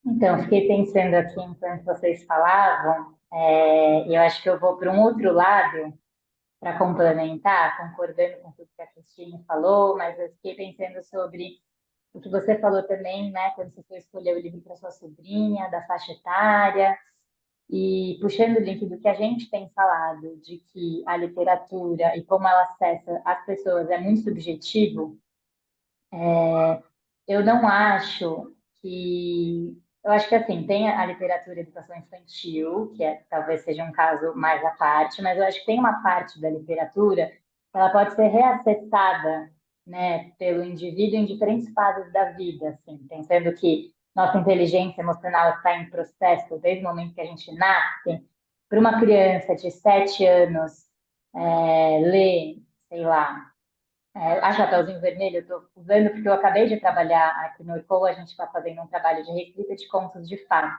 Então, fiquei pensando aqui enquanto vocês falavam, e eu acho que eu vou para um outro lado para complementar, concordando com tudo que a Cristine falou, mas eu fiquei pensando sobre o que você falou também, né, quando você foi escolher o livro para sua sobrinha, da faixa etária, e puxando o link do que a gente tem falado, de que a literatura e como ela acessa as pessoas é muito subjetivo, eu não acho que. Eu acho que assim, tem a literatura e educação infantil, que talvez seja um caso mais à parte, mas eu acho que tem uma parte da literatura que ela pode ser reacessada, né, pelo indivíduo em diferentes fases da vida, assim, pensando que nossa inteligência emocional está em processo desde o momento que a gente nasce. Para uma criança de 7 anos ler, sei lá, a Chapeuzinho Vermelho, eu estou usando porque eu acabei de trabalhar aqui no ECO, a gente está fazendo um trabalho de reescrita de contos de fadas.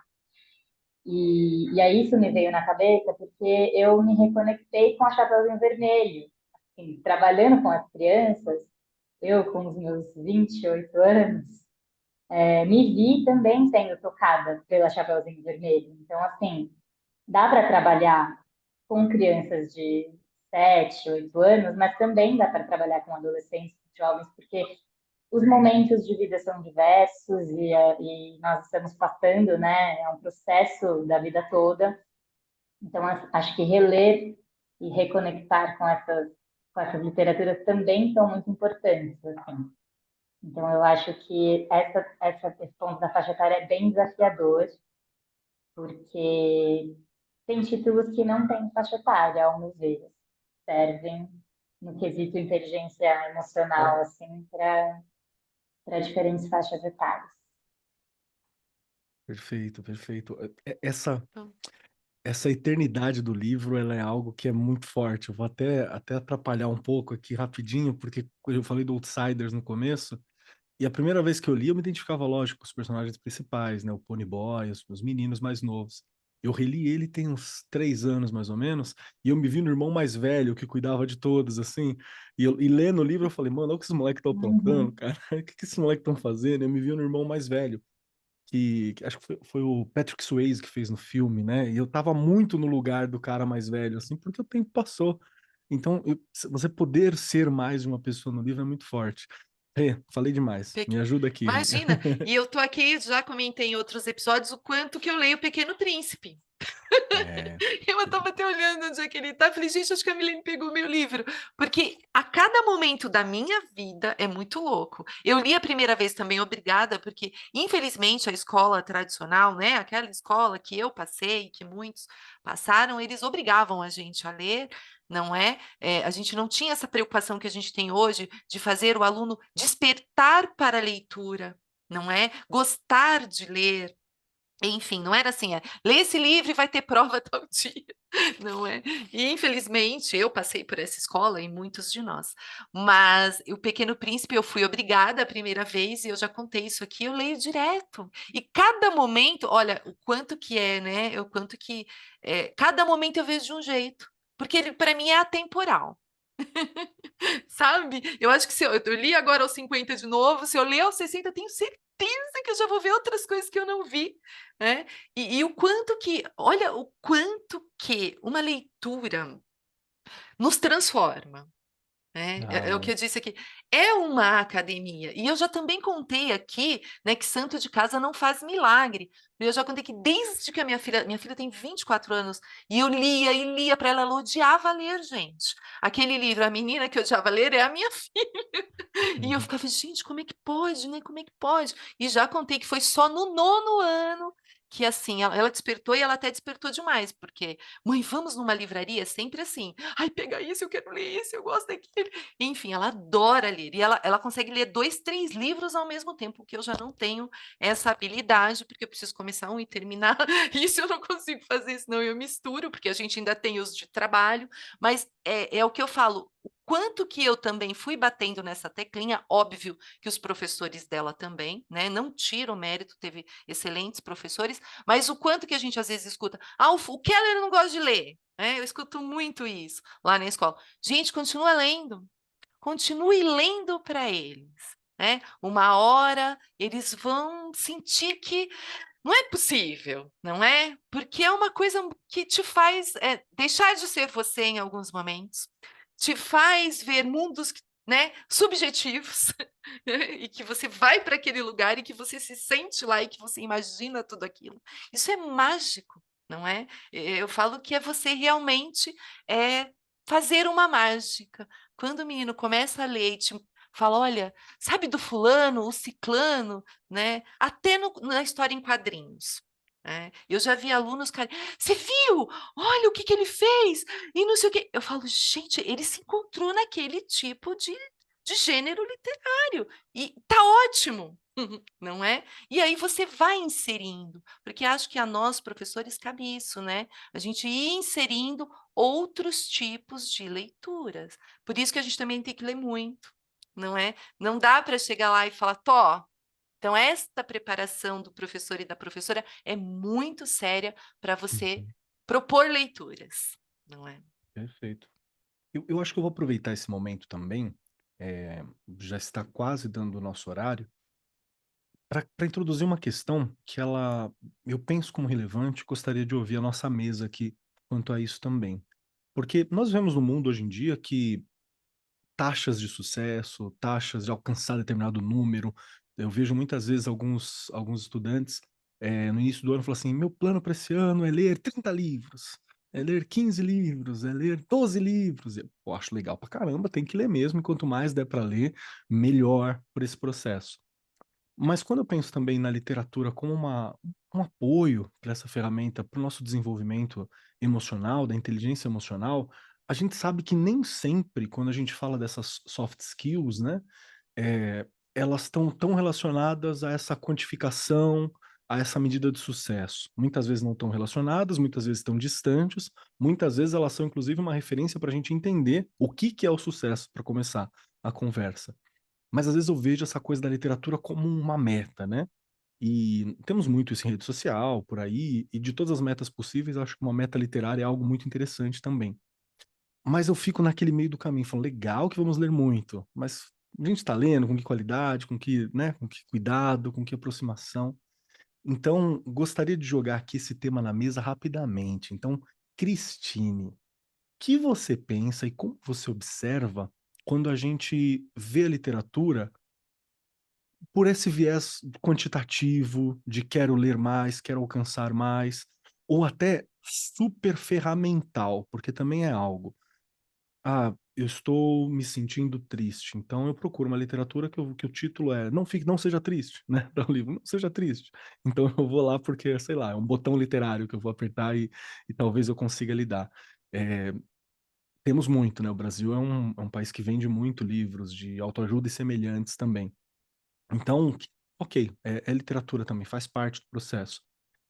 E aí isso me veio na cabeça porque eu me reconectei com a Chapeuzinho Vermelho. Assim, trabalhando com as crianças, eu com os meus 28 anos, me vi também sendo tocada pela Chapeuzinho Vermelho. Então, assim, dá para trabalhar com crianças de 7, 8 anos, mas também dá para trabalhar com adolescentes, jovens, porque os momentos de vida são diversos e nós estamos passando, né? É um processo da vida toda. Então, acho que reler e reconectar com essas literaturas também são muito importantes, assim. Então, eu acho que esse ponto da faixa etária é bem desafiador, porque tem títulos que não têm faixa etária, ao meu ver, servem no quesito inteligência emocional, assim, para diferentes faixas etárias. Perfeito, perfeito. Essa, Então, essa eternidade do livro, ela é algo que é muito forte. Eu vou até atrapalhar um pouco aqui rapidinho, porque eu falei do Outsiders no começo, e a primeira vez que eu li, eu me identificava, lógico, com os personagens principais, né? O Pony Boy, os meninos mais novos. Eu reli ele tem uns 3 anos, mais ou menos, e eu me vi no irmão mais velho, que cuidava de todos, assim. E lendo o livro, eu falei, mano, olha o que esses moleques estão aprontando, Uhum. cara. O que esses moleques estão fazendo? Eu me vi no irmão mais velho, que acho que foi o Patrick Swayze que fez no filme, né? E eu tava muito no lugar do cara mais velho, assim, porque o tempo passou. Então, você poder ser mais de uma pessoa no livro é muito forte. Falei demais. Me ajuda aqui. Imagina, e eu tô aqui, já comentei em outros episódios o quanto que eu leio O Pequeno Príncipe. É, Eu estava até olhando onde é que ele tá, falei, gente, acho que a Milene pegou meu livro, porque a cada momento da minha vida é muito louco. Eu li a primeira vez também, obrigada, porque infelizmente a escola tradicional, né, aquela escola que eu passei, que muitos passaram, eles obrigavam a gente a ler, não é? A gente não tinha essa preocupação que a gente tem hoje de fazer o aluno despertar para a leitura, não é? Gostar de ler. Enfim, não era assim, lê esse livro e vai ter prova tal dia, não é? E infelizmente eu passei por essa escola e muitos de nós. Mas o Pequeno Príncipe eu fui obrigada a primeira vez e eu já contei isso aqui, eu leio direto. E cada momento, olha, o quanto que é, né? O quanto que cada momento eu vejo de um jeito, porque ele para mim é atemporal. Sabe? Eu acho que se eu li agora aos 50 de novo, se eu ler aos 60, eu tenho certeza que eu já vou ver outras coisas que eu não vi, né? E o quanto que, olha, o quanto que uma leitura nos transforma. É o que não. eu disse aqui, é uma academia. E eu já também contei aqui, né, que santo de casa não faz milagre. Eu já contei que desde que a minha filha tem 24 anos, e eu lia e lia para ela, ela odiava ler, gente. Aquele livro, A Menina que Odiava Ler, é a minha filha. E eu Uhum. ficava, gente, como é que pode, né? Como é que pode? E já contei que foi só no 9º ano que, assim, ela despertou e ela até despertou demais, porque, mãe, vamos numa livraria? Sempre assim. Ai, pega isso, eu quero ler isso, eu gosto daquele. Enfim, ela adora ler. E ela consegue ler 2, 3 livros ao mesmo tempo, que eu já não tenho essa habilidade, porque eu preciso começar um e terminar. Isso eu não consigo fazer, senão eu misturo, porque a gente ainda tem os de trabalho. Mas é o que eu falo. O quanto que eu também fui batendo nessa teclinha, óbvio que os professores dela também, né? Não tiro o mérito, teve excelentes professores, mas o quanto que a gente às vezes escuta, o Keller não gosta de ler, né? Eu escuto muito isso lá na escola. Gente, continue lendo para eles, né? Uma hora eles vão sentir que não é possível, não é? Porque é uma coisa que te faz deixar de ser você em alguns momentos, te faz ver mundos né, subjetivos, e que você vai para aquele lugar e que você se sente lá e que você imagina tudo aquilo. Isso é mágico, não é? Eu falo que é você realmente fazer uma mágica. Quando o menino começa a ler e te fala, olha, sabe do fulano, o ciclano, né? Até na história em quadrinhos. Eu já vi alunos, cara, você viu? Olha o que ele fez! E não sei o quê. Eu falo, gente, ele se encontrou naquele tipo de gênero literário. E tá ótimo, não é? E aí você vai inserindo, porque acho que a nós, professores, cabe isso, né? A gente ir inserindo outros tipos de leituras. Por isso que a gente também tem que ler muito, não é? Não dá para chegar lá e falar, Tó. Então, esta preparação do professor e da professora é muito séria para você Uhum. propor leituras, não é? Perfeito. Eu acho que eu vou aproveitar esse momento também, já está quase dando o nosso horário, para introduzir uma questão que eu penso como relevante, gostaria de ouvir a nossa mesa aqui quanto a isso também. Porque nós vemos no mundo hoje em dia que taxas de sucesso, taxas de alcançar determinado número. Eu vejo muitas vezes alguns estudantes no início do ano falam assim: meu plano para esse ano é ler 30 livros, é ler 15 livros, é ler 12 livros. Eu acho legal pra caramba, tem que ler mesmo, e quanto mais der para ler, melhor por esse processo. Mas quando eu penso também na literatura como um apoio para essa ferramenta, para o nosso desenvolvimento emocional, da inteligência emocional, a gente sabe que nem sempre, quando a gente fala dessas soft skills, né, eh, elas estão tão relacionadas a essa quantificação, a essa medida de sucesso. Muitas vezes não estão relacionadas, muitas vezes estão distantes, muitas vezes elas são inclusive uma referência para a gente entender o que que é o sucesso, para começar a conversa. Mas às vezes eu vejo essa coisa da literatura como uma meta, né? E temos muito isso em rede social, por aí, e de todas as metas possíveis, eu acho que uma meta literária é algo muito interessante também. Mas eu fico naquele meio do caminho, falando, legal que vamos ler muito, mas a gente está lendo com que qualidade, com que, né, com que cuidado, com que aproximação. Então, gostaria de jogar aqui esse tema na mesa rapidamente. Então, Cristine, o que você pensa e como você observa quando a gente vê a literatura por esse viés quantitativo, de quero ler mais, quero alcançar mais, ou até super ferramental, porque também é algo. Ah, eu estou me sentindo triste, então eu procuro uma literatura que o título é Não seja triste, né? Para o livro, não seja triste. Então eu vou lá porque, sei lá, é um botão literário que eu vou apertar e talvez eu consiga lidar. É, temos muito, né? O Brasil é um país que vende muito livros de autoajuda e semelhantes também. Então, ok, é literatura também, faz parte do processo.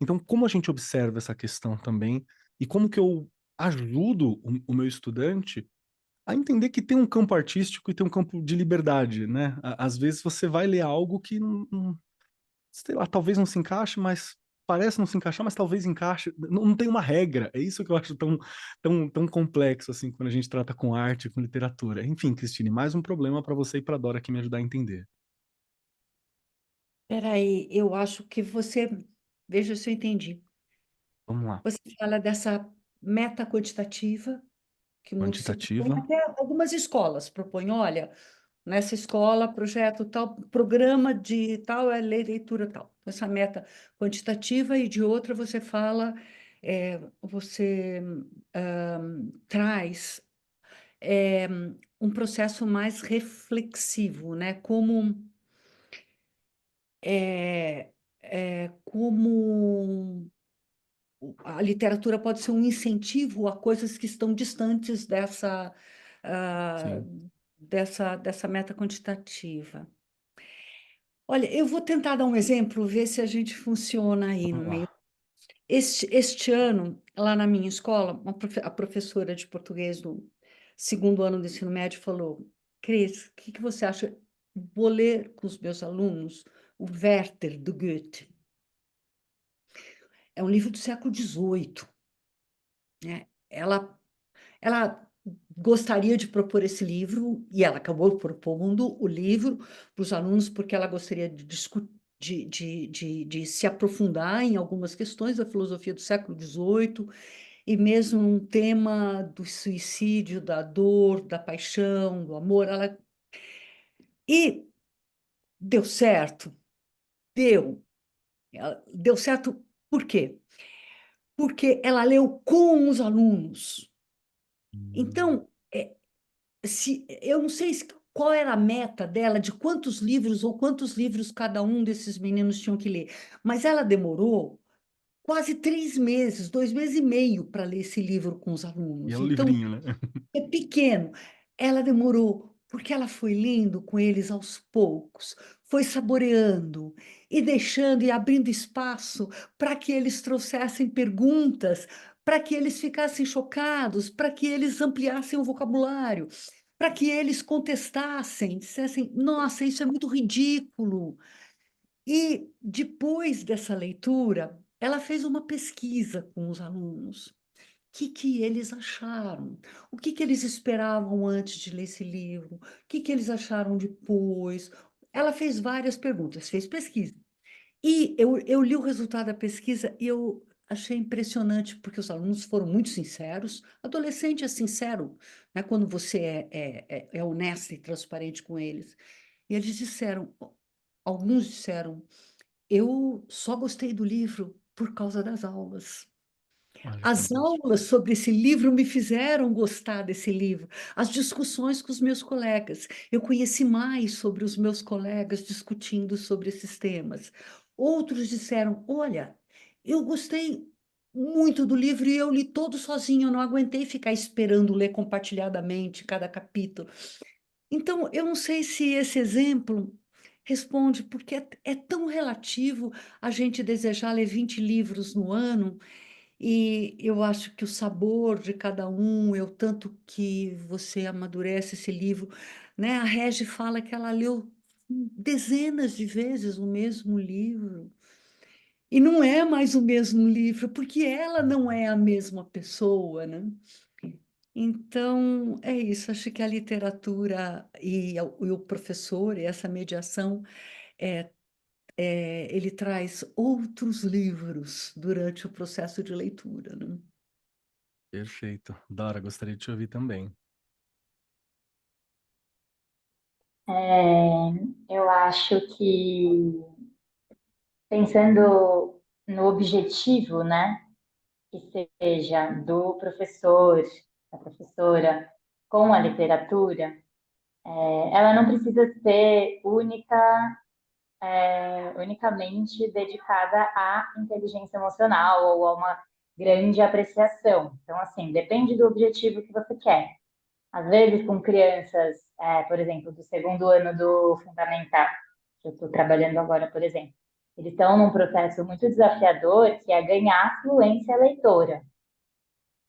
Então, como a gente observa essa questão também, e como que eu ajudo o meu estudante a entender que tem um campo artístico e tem um campo de liberdade, né? Às vezes você vai ler algo que sei lá, talvez não se encaixe, mas parece não se encaixar, mas talvez encaixe. Não tem uma regra. É isso que eu acho tão complexo, assim, quando a gente trata com arte, com literatura. Enfim, Cristine, mais um problema para você e para Dora aqui me ajudar a entender. Peraí, eu acho que você. Veja se eu entendi. Vamos lá. Você fala dessa meta quantitativa, que muito se propõe, Quantitativa. até algumas escolas propõem, olha, nessa escola, projeto tal, programa de tal é leitura tal. Essa meta quantitativa e de outra você fala, você traz um processo mais reflexivo, né? Como a literatura pode ser um incentivo a coisas que estão distantes ah, Sim. dessa meta quantitativa. Olha, eu vou tentar dar um exemplo, ver se a gente funciona aí no Vamos meio. lá. Este ano, lá na minha escola, a professora de português do segundo ano do ensino médio falou: Cris, o que que você acha? Vou ler com os meus alunos o Werther, do Goethe. É um livro do século XVIII, né? Ela gostaria de propor esse livro, e ela acabou propondo o livro para os alunos, porque ela gostaria de discutir, de se aprofundar em algumas questões da filosofia do século XVIII, e mesmo um tema do suicídio, da dor, da paixão, do amor. Ela E deu certo? Deu. Deu certo por quê? Porque ela leu com os alunos. Então, se eu não sei qual era a meta dela, de quantos livros ou quantos livros cada um desses meninos tinham que ler, mas ela demorou quase 3 meses, 2 meses e meio para ler esse livro com os E é alunos. um Então, livrinho, né? é pequeno. Ela demorou, porque ela foi lendo com eles aos poucos, foi saboreando e deixando e abrindo espaço para que eles trouxessem perguntas, para que eles ficassem chocados, para que eles ampliassem o vocabulário, para que eles contestassem, dissessem: Nossa, isso é muito ridículo. E depois dessa leitura, ela fez uma pesquisa com os alunos. Que eles acharam? O que eles esperavam antes de ler esse livro? O que eles acharam depois? Ela fez várias perguntas, fez pesquisa. E eu li o resultado da pesquisa e eu achei impressionante, porque os alunos foram muito sinceros. Adolescente é sincero, né? Quando você é honesto e transparente com eles. E eles disseram, alguns disseram, eu só gostei do livro por causa das aulas. Olha que As fantástico. aulas sobre esse livro me fizeram gostar desse livro. As discussões com os meus colegas. Eu conheci mais sobre os meus colegas discutindo sobre esses temas. Outros disseram: Olha, eu gostei muito do livro e eu li todo sozinho. Eu não aguentei ficar esperando ler compartilhadamente cada capítulo. Então, eu não sei se esse exemplo responde, porque é tão relativo a gente desejar ler 20 livros no ano. E eu acho que o sabor de cada um, é o tanto que você amadurece esse livro, né? A Regi fala que ela leu dezenas de vezes o mesmo livro. E não é mais o mesmo livro, porque ela não é a mesma pessoa, né? Então, é isso. Acho que a literatura e o professor, e essa mediação, é, ele traz outros livros durante o processo de leitura, né? Perfeito. Dora, gostaria de te ouvir também. Eu acho que pensando no objetivo, né, que seja do professor, da professora, com a literatura, ela não precisa ser unicamente dedicada à inteligência emocional ou a uma grande apreciação. Então, assim, depende do objetivo que você quer. Às vezes, com crianças, por exemplo, do segundo ano do fundamental, que eu estou trabalhando agora, por exemplo, eles estão num processo muito desafiador, que é ganhar fluência leitora.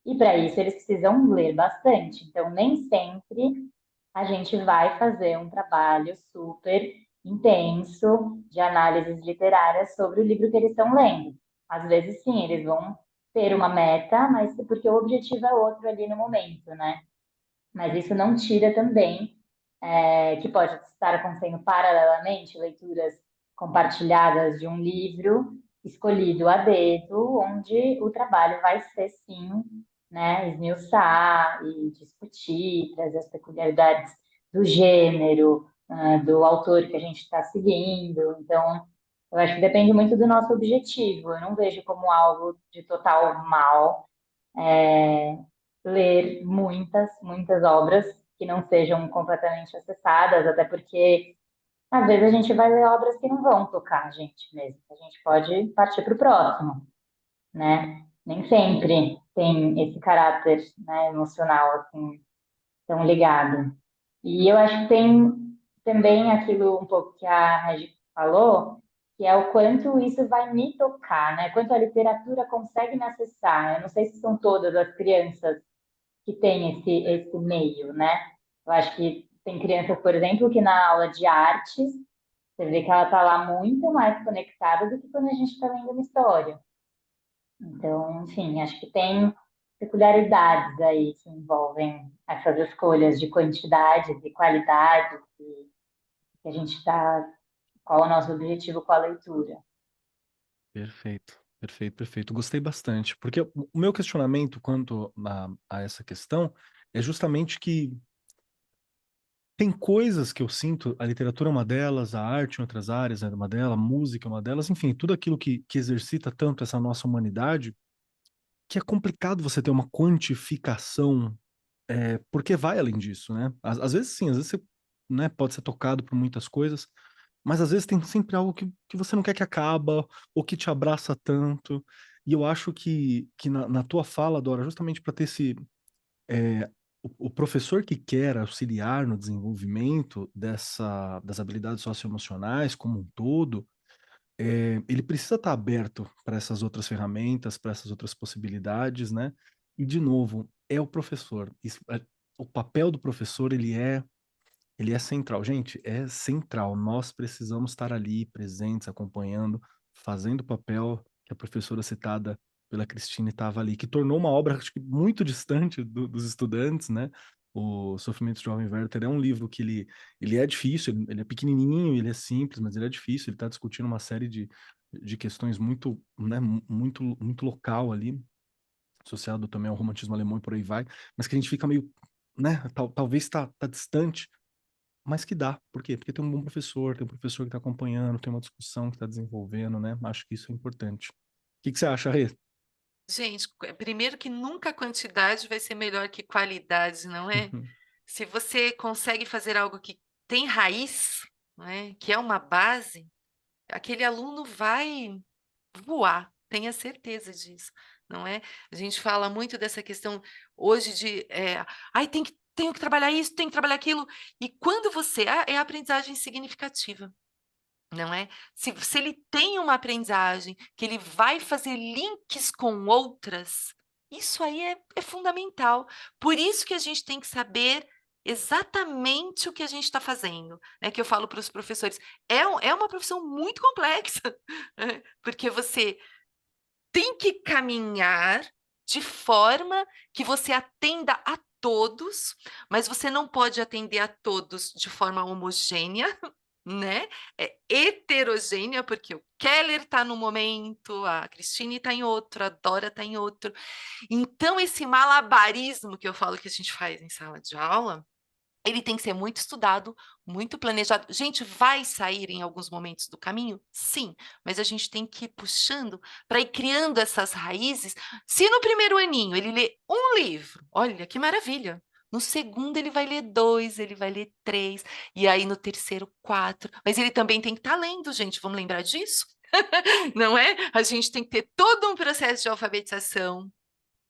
E para isso eles precisam ler bastante. Então, nem sempre a gente vai fazer um trabalho super intenso de análises literárias sobre o livro que eles estão lendo. Às vezes, sim, eles vão ter uma meta, mas porque o objetivo é outro ali no momento, né? Mas isso não tira também que pode estar acontecendo paralelamente leituras compartilhadas de um livro escolhido a dedo, onde o trabalho vai ser, sim, né, esmiuçar e discutir, trazer as peculiaridades do gênero, do autor que a gente está seguindo. Então, eu acho que depende muito do nosso objetivo. Eu não vejo como algo de total mal é, ler muitas obras que não sejam completamente acessadas, até porque às vezes a gente vai ler obras que não vão tocar a gente mesmo. A gente pode partir para o próximo, né? Nem sempre tem esse caráter, né, emocional assim tão ligado. E eu acho que tem também aquilo um pouco que a Regi falou, que é o quanto isso vai me tocar, né? Quanto a literatura consegue me acessar. Eu não sei se são todas as crianças que têm esse meio, né? Eu acho que tem crianças, por exemplo, que na aula de artes, você vê que ela está lá muito mais conectada do que quando a gente está lendo uma história. Então, enfim, acho que tem peculiaridades aí que envolvem essas escolhas de quantidade e qualidade que a gente está, qual é o nosso objetivo com a leitura. Perfeito, perfeito, perfeito. Gostei bastante, porque o meu questionamento quanto a essa questão é justamente que tem coisas que eu sinto, a literatura é uma delas, a arte em outras áreas é uma delas, a música é uma delas, enfim, tudo aquilo que exercita tanto essa nossa humanidade, que é complicado você ter uma quantificação, porque vai além disso, né? Às vezes sim, às vezes você, né, pode ser tocado por muitas coisas, mas às vezes tem sempre algo que você não quer que acaba, ou que te abraça tanto, e eu acho que na tua fala, Dora, justamente para ter é, o professor que quer auxiliar no desenvolvimento das habilidades socioemocionais como um todo, ele precisa estar aberto para essas outras ferramentas, para essas outras possibilidades, né? E, de novo, é o professor. O papel do professor, ele é central. Gente, é central. Nós precisamos estar ali, presentes, acompanhando, fazendo o papel que a professora citada pela Cristina estava ali, que tornou uma obra, acho que, muito distante dos estudantes, né? O Sofrimento de Jovem Werther é um livro que ele é difícil, ele é pequenininho, ele é simples, mas ele é difícil, ele está discutindo uma série de questões muito, né, muito local ali, associado também ao romantismo alemão e por aí vai, mas que a gente fica meio, né, talvez tá distante, mas que dá. Por quê? Porque tem um bom professor, tem um professor que está acompanhando, tem uma discussão que está desenvolvendo, né? Acho que isso é importante. O que você acha, Rê? Gente, primeiro que nunca a quantidade vai ser melhor que qualidade, não é? Se você consegue fazer algo que tem raiz, não é? Que é uma base, aquele aluno vai voar, tenha certeza disso, não é? A gente fala muito dessa questão hoje de, ai, tenho que trabalhar isso, tenho que trabalhar aquilo, e quando é a aprendizagem significativa. Não é? Se ele tem uma aprendizagem que ele vai fazer links com outras, isso aí é fundamental. Por isso que a gente tem que saber exatamente o que a gente está fazendo, né? Que eu falo para os professores, é uma profissão muito complexa, né? Porque você tem que caminhar de forma que você atenda a todos, mas você não pode atender a todos de forma homogênea, né? É heterogênea, porque o Keller está no momento, a Cristine está em outro, a Dora está em outro. Então, esse malabarismo que eu falo que a gente faz em sala de aula, ele tem que ser muito estudado, muito planejado. Gente, vai sair em alguns momentos do caminho? Sim, mas a gente tem que ir puxando para ir criando essas raízes. Se no primeiro aninho ele lê um livro, olha que maravilha. No segundo ele vai ler 2, ele vai ler 3, e aí no terceiro 4. Mas ele também tem que estar lendo, gente, vamos lembrar disso? Não é? A gente tem que ter todo um processo de alfabetização,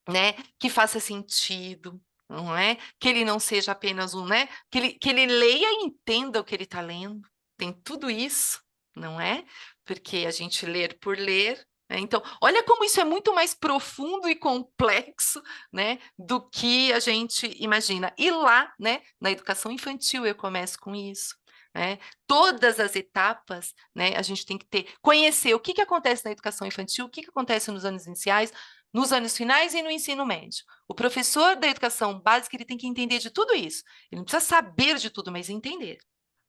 né, que faça sentido, não é? Que ele não seja apenas né? Que ele leia e entenda o que ele está lendo. Tem tudo isso, não é? Porque a gente ler por ler, né? Então, olha como isso é muito mais profundo e complexo, né, do que a gente imagina. E lá, né, na educação infantil eu começo com isso. Né? Todas as etapas, né, a gente tem que conhecer o que acontece na educação infantil, o que acontece nos anos iniciais, nos anos finais e no ensino médio. O professor da educação básica ele tem que entender de tudo isso. Ele não precisa saber de tudo, mas entender.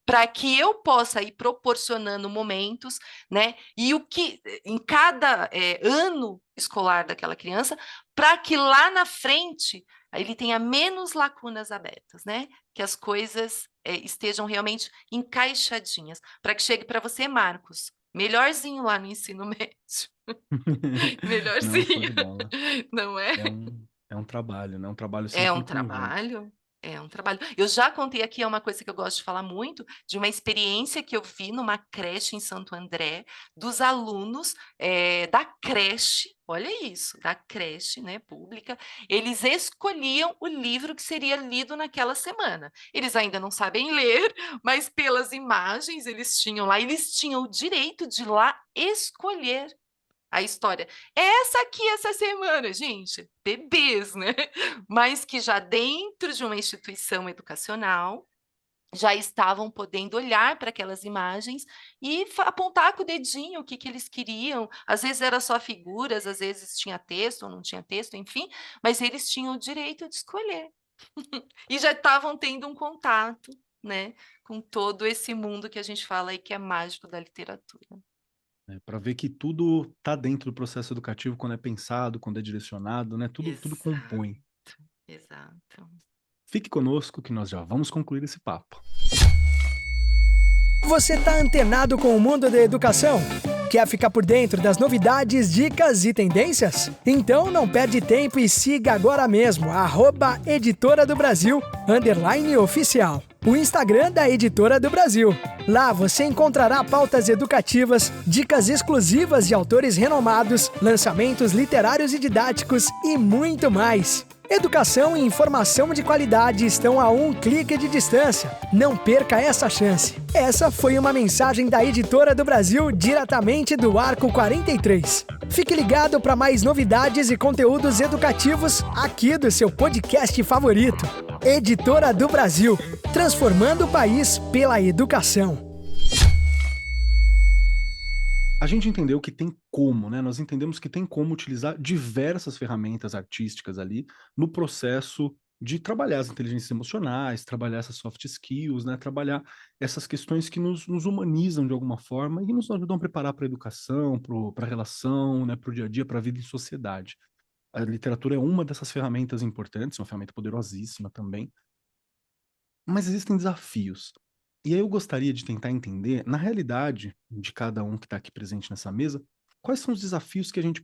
Para que eu possa ir proporcionando momentos, né? E o que em cada ano escolar daquela criança, para que lá na frente ele tenha menos lacunas abertas, né? Que as coisas estejam realmente encaixadinhas, para que chegue para você, Marcos, melhorzinho lá no ensino médio. Não, show Melhorzinho, de bola. não é? É um trabalho, né? Um trabalho É sempre um em conjunto. trabalho, é um trabalho. Eu já contei aqui, é uma coisa que eu gosto de falar muito, de uma experiência que eu vi numa creche em Santo André, dos alunos da creche, olha isso, da creche, né, pública, eles escolhiam o livro que seria lido naquela semana. Eles ainda não sabem ler, mas pelas imagens eles tinham o direito de ir lá escolher a história. Essa aqui, essa semana, gente, bebês, né? Mas que já dentro de uma instituição educacional já estavam podendo olhar para aquelas imagens e apontar com o dedinho o que eles queriam. Às vezes era só figuras, às vezes tinha texto ou não tinha texto, enfim, mas eles tinham o direito de escolher. E já estavam tendo um contato, né, com todo esse mundo que a gente fala aí que é mágico da literatura. Para ver que tudo tá dentro do processo educativo quando é pensado, quando é direcionado, né? Tudo Exato, compõe. exato. Fique conosco que nós já vamos concluir esse papo. Você está antenado com o mundo da educação? Quer ficar por dentro das novidades, dicas e tendências? Então não perde tempo e siga agora mesmo @Editora do Brasil _oficial, o Instagram da Editora do Brasil. Lá você encontrará pautas educativas, dicas exclusivas de autores renomados, lançamentos literários e didáticos e muito mais. Educação e informação de qualidade estão a um clique de distância. Não perca essa chance. Essa foi uma mensagem da Editora do Brasil diretamente do Arco 43. Fique ligado para mais novidades e conteúdos educativos aqui do seu podcast favorito. Editora do Brasil, transformando o país pela educação. A gente entendeu que tem como, né? Nós entendemos que tem como utilizar diversas ferramentas artísticas ali no processo de trabalhar as inteligências emocionais, trabalhar essas soft skills, né? Trabalhar essas questões que nos humanizam de alguma forma e nos ajudam a preparar para a educação, para a relação, né? Para o dia a dia, para a vida em sociedade. A literatura é uma dessas ferramentas importantes, uma ferramenta poderosíssima também, mas existem desafios. E aí eu gostaria de tentar entender, na realidade de cada um que está aqui presente nessa mesa, quais são os desafios que a gente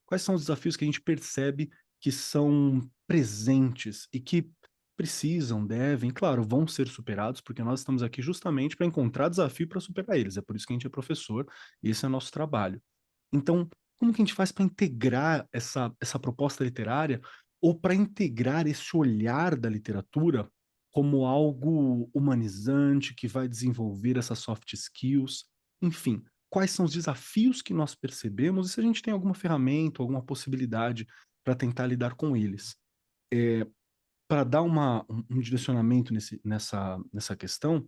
quais são os desafios que a gente percebe que são presentes e que precisam, devem, claro, vão ser superados, porque nós estamos aqui justamente para encontrar desafio para superar eles. É por isso que a gente é professor e esse é o nosso trabalho. Então, como que a gente faz para integrar essa proposta literária ou para integrar esse olhar da literatura como algo humanizante que vai desenvolver essas soft skills? Enfim, quais são os desafios que nós percebemos e se a gente tem alguma ferramenta, alguma possibilidade para tentar lidar com eles? Para dar um direcionamento nessa questão,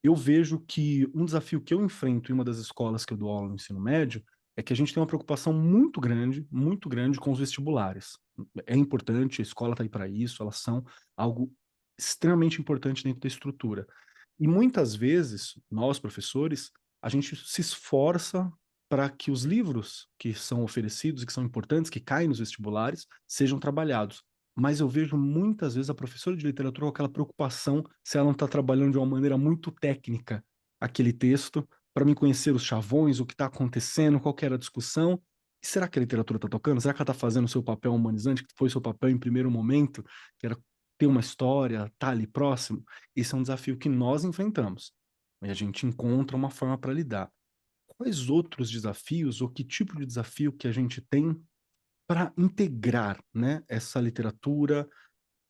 eu vejo que um desafio que eu enfrento em uma das escolas que eu dou aula no ensino médio é que a gente tem uma preocupação muito grande com os vestibulares. É importante, a escola está aí para isso, elas são algo extremamente importante dentro da estrutura. E muitas vezes, nós, professores, a gente se esforça para que os livros que são oferecidos e que são importantes, que caem nos vestibulares, sejam trabalhados. Mas eu vejo muitas vezes a professora de literatura com aquela preocupação se ela não está trabalhando de uma maneira muito técnica aquele texto, para me conhecer os chavões, o que está acontecendo, qual que era a discussão. E será que a literatura está tocando? Será que ela está fazendo o seu papel humanizante, que foi o seu papel em primeiro momento, que era ter uma história, tá ali próximo? Esse é um desafio que nós enfrentamos. E a gente encontra uma forma para lidar. Quais outros desafios, ou que tipo de desafio que a gente tem para integrar, né, essa literatura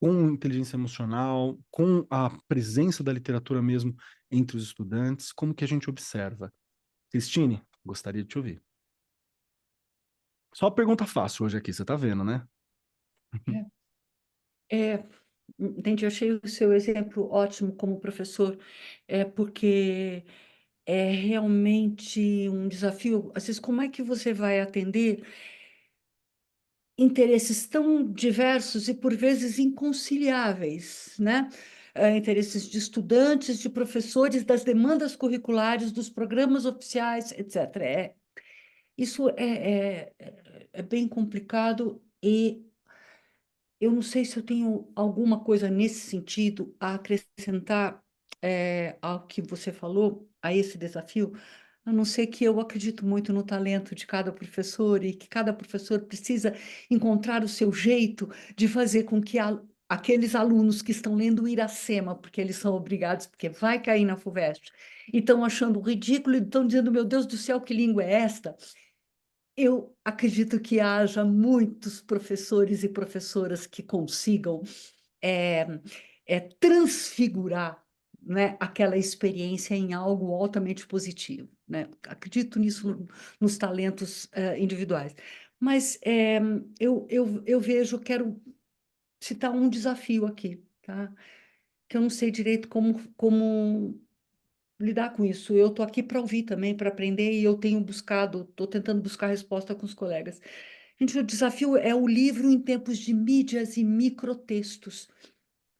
com inteligência emocional, com a presença da literatura mesmo entre os estudantes? Como que a gente observa? Cristine, gostaria de te ouvir. Só pergunta fácil hoje aqui, você tá vendo, né? Entendi, eu achei o seu exemplo ótimo como professor, porque é realmente um desafio. Às vezes, como é que você vai atender interesses tão diversos e, por vezes, inconciliáveis, né? Interesses de estudantes, de professores, das demandas curriculares, dos programas oficiais, etc. Isso é bem complicado e eu não sei se eu tenho alguma coisa nesse sentido a acrescentar ao que você falou, a esse desafio, a não ser que eu acredito muito no talento de cada professor e que cada professor precisa encontrar o seu jeito de fazer com que aqueles alunos que estão lendo Iracema, porque eles são obrigados, porque vai cair na FUVEST, e estão achando ridículo e estão dizendo, meu Deus do céu, que língua é esta? Eu acredito que haja muitos professores e professoras que consigam transfigurar, né, aquela experiência em algo altamente positivo, né? Acredito nisso nos talentos individuais. Mas eu vejo, quero citar um desafio aqui, tá? Que eu não sei direito como lidar com isso. Eu estou aqui para ouvir também, para aprender, e eu estou tentando buscar resposta com os colegas. Gente, o desafio é o livro em tempos de mídias e microtextos,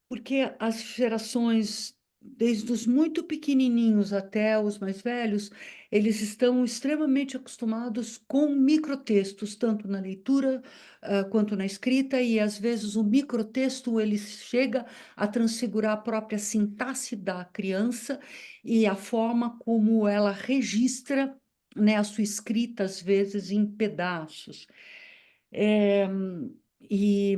porque as gerações desde os muito pequenininhos até os mais velhos, eles estão extremamente acostumados com microtextos, tanto na leitura, quanto na escrita, e às vezes o microtexto ele chega a transfigurar a própria sintaxe da criança e a forma como ela registra, né, a sua escrita, às vezes em pedaços. É, e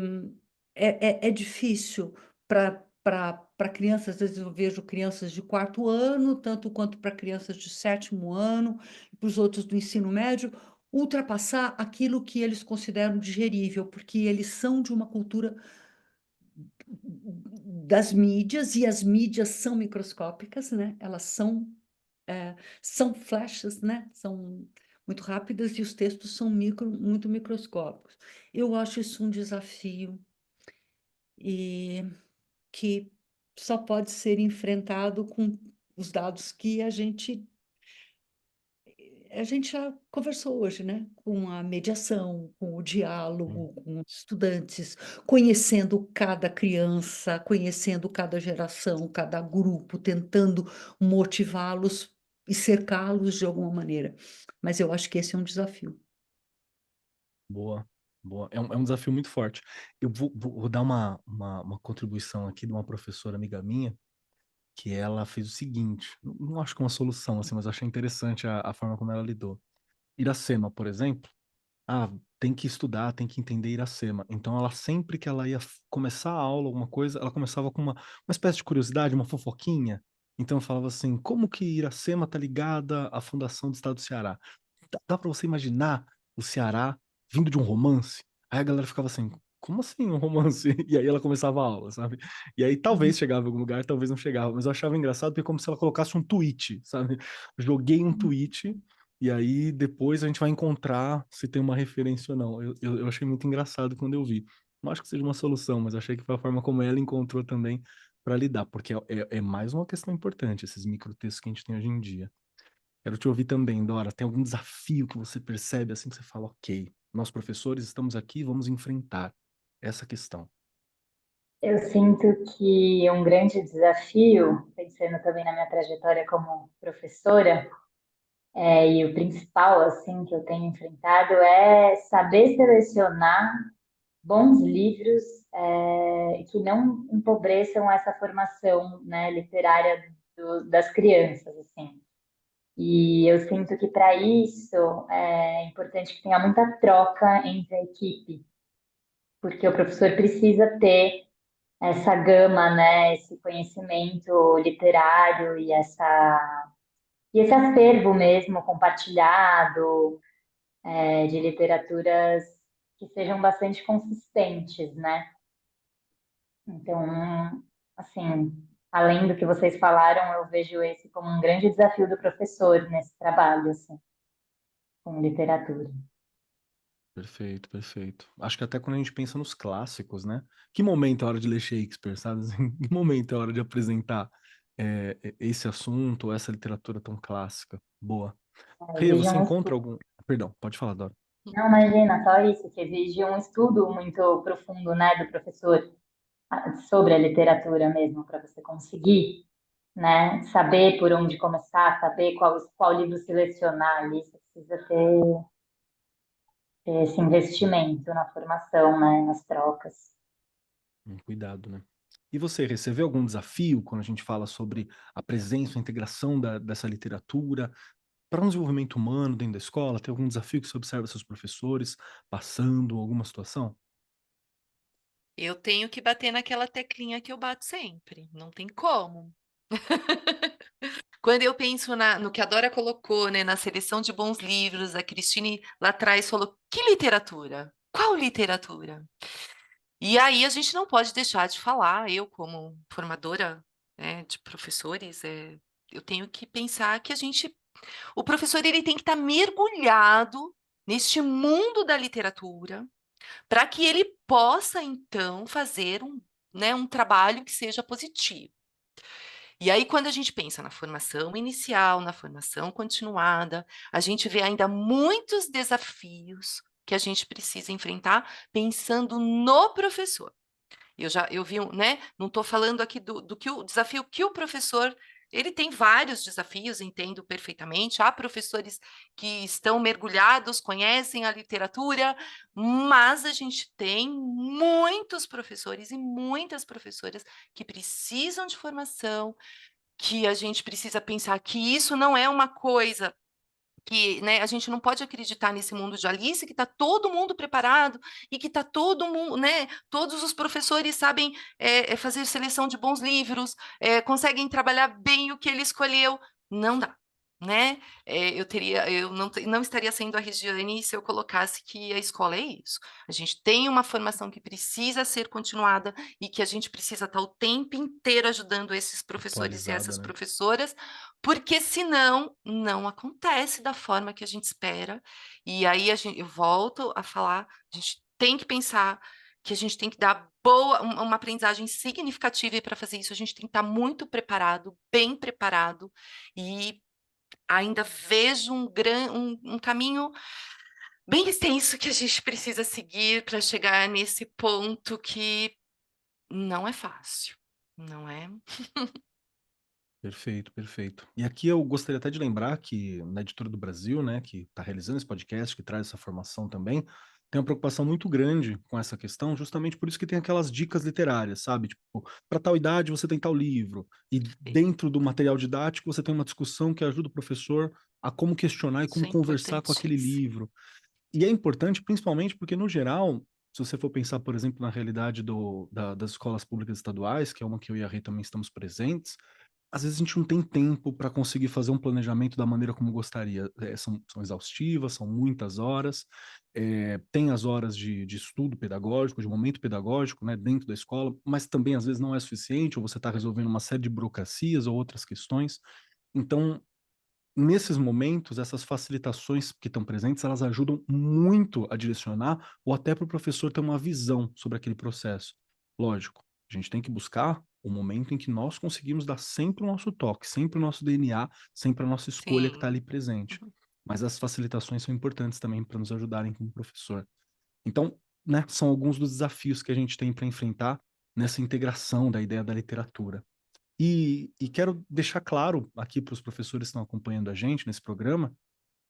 é difícil para crianças, às vezes eu vejo crianças de 4º ano, tanto quanto para crianças de 7º ano, para os outros do ensino médio, ultrapassar aquilo que eles consideram digerível, porque eles são de uma cultura das mídias, e as mídias são microscópicas, né? Elas são flashes, né? São muito rápidas e os textos são muito microscópicos. Eu acho isso um desafio e que só pode ser enfrentado com os dados que a gente já conversou hoje, né? Com a mediação, com o diálogo, com os estudantes, conhecendo cada criança, conhecendo cada geração, cada grupo, tentando motivá-los e cercá-los de alguma maneira. Mas eu acho que esse é um desafio. Boa, boa. É um desafio muito forte. Eu vou dar uma contribuição aqui de uma professora amiga minha, que ela fez o seguinte, não acho que uma solução, assim, mas eu achei interessante a forma como ela lidou. Iracema, por exemplo, tem que estudar, tem que entender Iracema. Então, ela sempre que ela ia começar a aula, alguma coisa, ela começava com uma espécie de curiosidade, uma fofoquinha. Então, eu falava assim, como que Iracema tá ligada à fundação do estado do Ceará? Dá para você imaginar o Ceará vindo de um romance? Aí a galera ficava assim, como assim um romance? E aí ela começava a aula, sabe? E aí talvez chegava em algum lugar, talvez não chegava, mas eu achava engraçado porque é como se ela colocasse um tweet, sabe? Joguei um tweet e aí depois a gente vai encontrar se tem uma referência ou não. Eu achei muito engraçado quando eu vi. Não acho que seja uma solução, mas achei que foi a forma como ela encontrou também para lidar, porque é mais uma questão importante, esses microtextos que a gente tem hoje em dia. Quero te ouvir também, Dora. Tem algum desafio que você percebe assim que você fala, ok, nós professores estamos aqui, vamos enfrentar essa questão. Eu sinto que um grande desafio, pensando também na minha trajetória como professora, e o principal assim que eu tenho enfrentado é saber selecionar bons livros que não empobreçam essa formação, né, literária das crianças, assim. E eu sinto que para isso é importante que tenha muita troca entre a equipe, porque o professor precisa ter essa gama, né, esse conhecimento literário e esse acervo mesmo compartilhado, de literaturas que sejam bastante consistentes, né? Então, assim, além do que vocês falaram, eu vejo esse como um grande desafio do professor nesse trabalho, assim, com literatura. Perfeito, perfeito. Acho que até quando a gente pensa nos clássicos, né? Que momento é a hora de ler Shakespeare, sabe? Assim, que momento é a hora de apresentar esse assunto, essa literatura tão clássica? Boa. Rê, Exige você um encontra estudo. algum... Perdão, pode falar, Dora. Não, imagina, só isso, que exige um estudo muito profundo, né, do professor sobre a literatura mesmo, para você conseguir, né, saber por onde começar, saber qual livro selecionar ali, você precisa ter esse investimento na formação, né, nas trocas. Cuidado, né? E você, recebeu algum desafio quando a gente fala sobre a presença, a integração dessa literatura para um desenvolvimento humano dentro da escola? Tem algum desafio que você observa seus professores passando, alguma situação? Eu tenho que bater naquela teclinha que eu bato sempre, não tem como. Quando eu penso no que a Dora colocou, né, na seleção de bons livros, a Cristine lá atrás falou: que literatura? Qual literatura? E aí a gente não pode deixar de falar, eu como formadora, né, de professores, eu tenho que pensar que o professor ele tem que estar mergulhado neste mundo da literatura, para que ele possa então fazer um trabalho que seja positivo. E aí, quando a gente pensa na formação inicial, na formação continuada, a gente vê ainda muitos desafios que a gente precisa enfrentar pensando no professor. Eu vi, né? Não estou falando aqui do que o desafio que o professor. Ele tem vários desafios, entendo perfeitamente. Há professores que estão mergulhados, conhecem a literatura, mas a gente tem muitos professores e muitas professoras que precisam de formação, que a gente precisa pensar que isso não é uma coisa que, né, a gente não pode acreditar nesse mundo de Alice, que está todo mundo preparado e que está todo mundo, né, todos os professores sabem fazer seleção de bons livros, conseguem trabalhar bem o que ele escolheu. Não dá. Né? Eu não estaria sendo a Regiane se eu colocasse que a escola é isso. A gente tem uma formação que precisa ser continuada e que a gente precisa estar o tempo inteiro ajudando esses professores e Atualizada, essas né? professoras, porque senão não acontece da forma que a gente espera. E aí eu volto a falar, a gente tem que pensar que a gente tem que dar uma aprendizagem significativa, e para fazer isso a gente tem que estar muito preparado, bem preparado, e ainda vejo um caminho bem extenso que a gente precisa seguir para chegar nesse ponto que não é fácil, não é? Perfeito, perfeito. E aqui eu gostaria até de lembrar que na Editora do Brasil, né, que está realizando esse podcast, que traz essa formação também, tem uma preocupação muito grande com essa questão, justamente por isso que tem aquelas dicas literárias, sabe? Tipo, para tal idade você tem tal livro, e dentro do material didático você tem uma discussão que ajuda o professor a como questionar e Isso como é conversar com aquele importantíssimo. livro. E é importante principalmente porque, no geral, se você for pensar, por exemplo, na realidade das escolas públicas estaduais, que é uma que eu e a Rê também estamos presentes, às vezes a gente não tem tempo para conseguir fazer um planejamento da maneira como gostaria. São exaustivas, são muitas horas, tem as horas de estudo pedagógico, de momento pedagógico, né, dentro da escola, mas também às vezes não é suficiente, ou você está resolvendo uma série de burocracias ou outras questões. Então, nesses momentos, essas facilitações que estão presentes, elas ajudam muito a direcionar ou até para o professor ter uma visão sobre aquele processo. Lógico, a gente tem que buscar o momento em que nós conseguimos dar sempre o nosso toque, sempre o nosso DNA, sempre a nossa escolha que está ali Sim. presente. Uhum. Mas as facilitações são importantes também para nos ajudarem como professor. Então, né, são alguns dos desafios que a gente tem para enfrentar nessa integração da ideia da literatura. E quero deixar claro aqui para os professores que estão acompanhando a gente nesse programa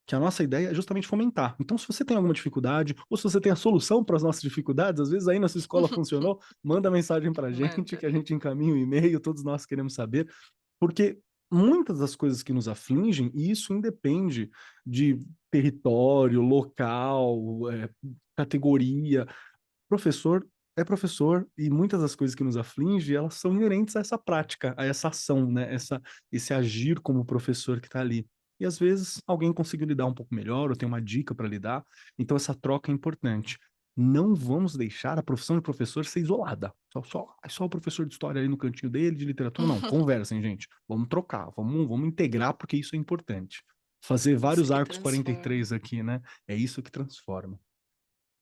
que a nossa ideia é justamente fomentar. Então, se você tem alguma dificuldade, ou se você tem a solução para as nossas dificuldades, às vezes aí na sua escola funcionou, manda mensagem para a gente, Manda. que a gente encaminha um e-mail, todos nós queremos saber, porque muitas das coisas que nos afligem, e isso independe de território, local, categoria, professor é professor e muitas das coisas que nos afligem, elas são inerentes a essa prática, a essa ação, né? Esse agir como professor que está ali. E às vezes alguém conseguiu lidar um pouco melhor, ou tem uma dica para lidar, então essa troca é importante. Não vamos deixar a profissão de professor ser isolada. Só o professor de história ali no cantinho dele, de literatura, não. Conversem, gente. Vamos trocar, vamos integrar, porque isso é importante. Fazer Isso vários que arcos transforma. 43 aqui, né? É isso que transforma.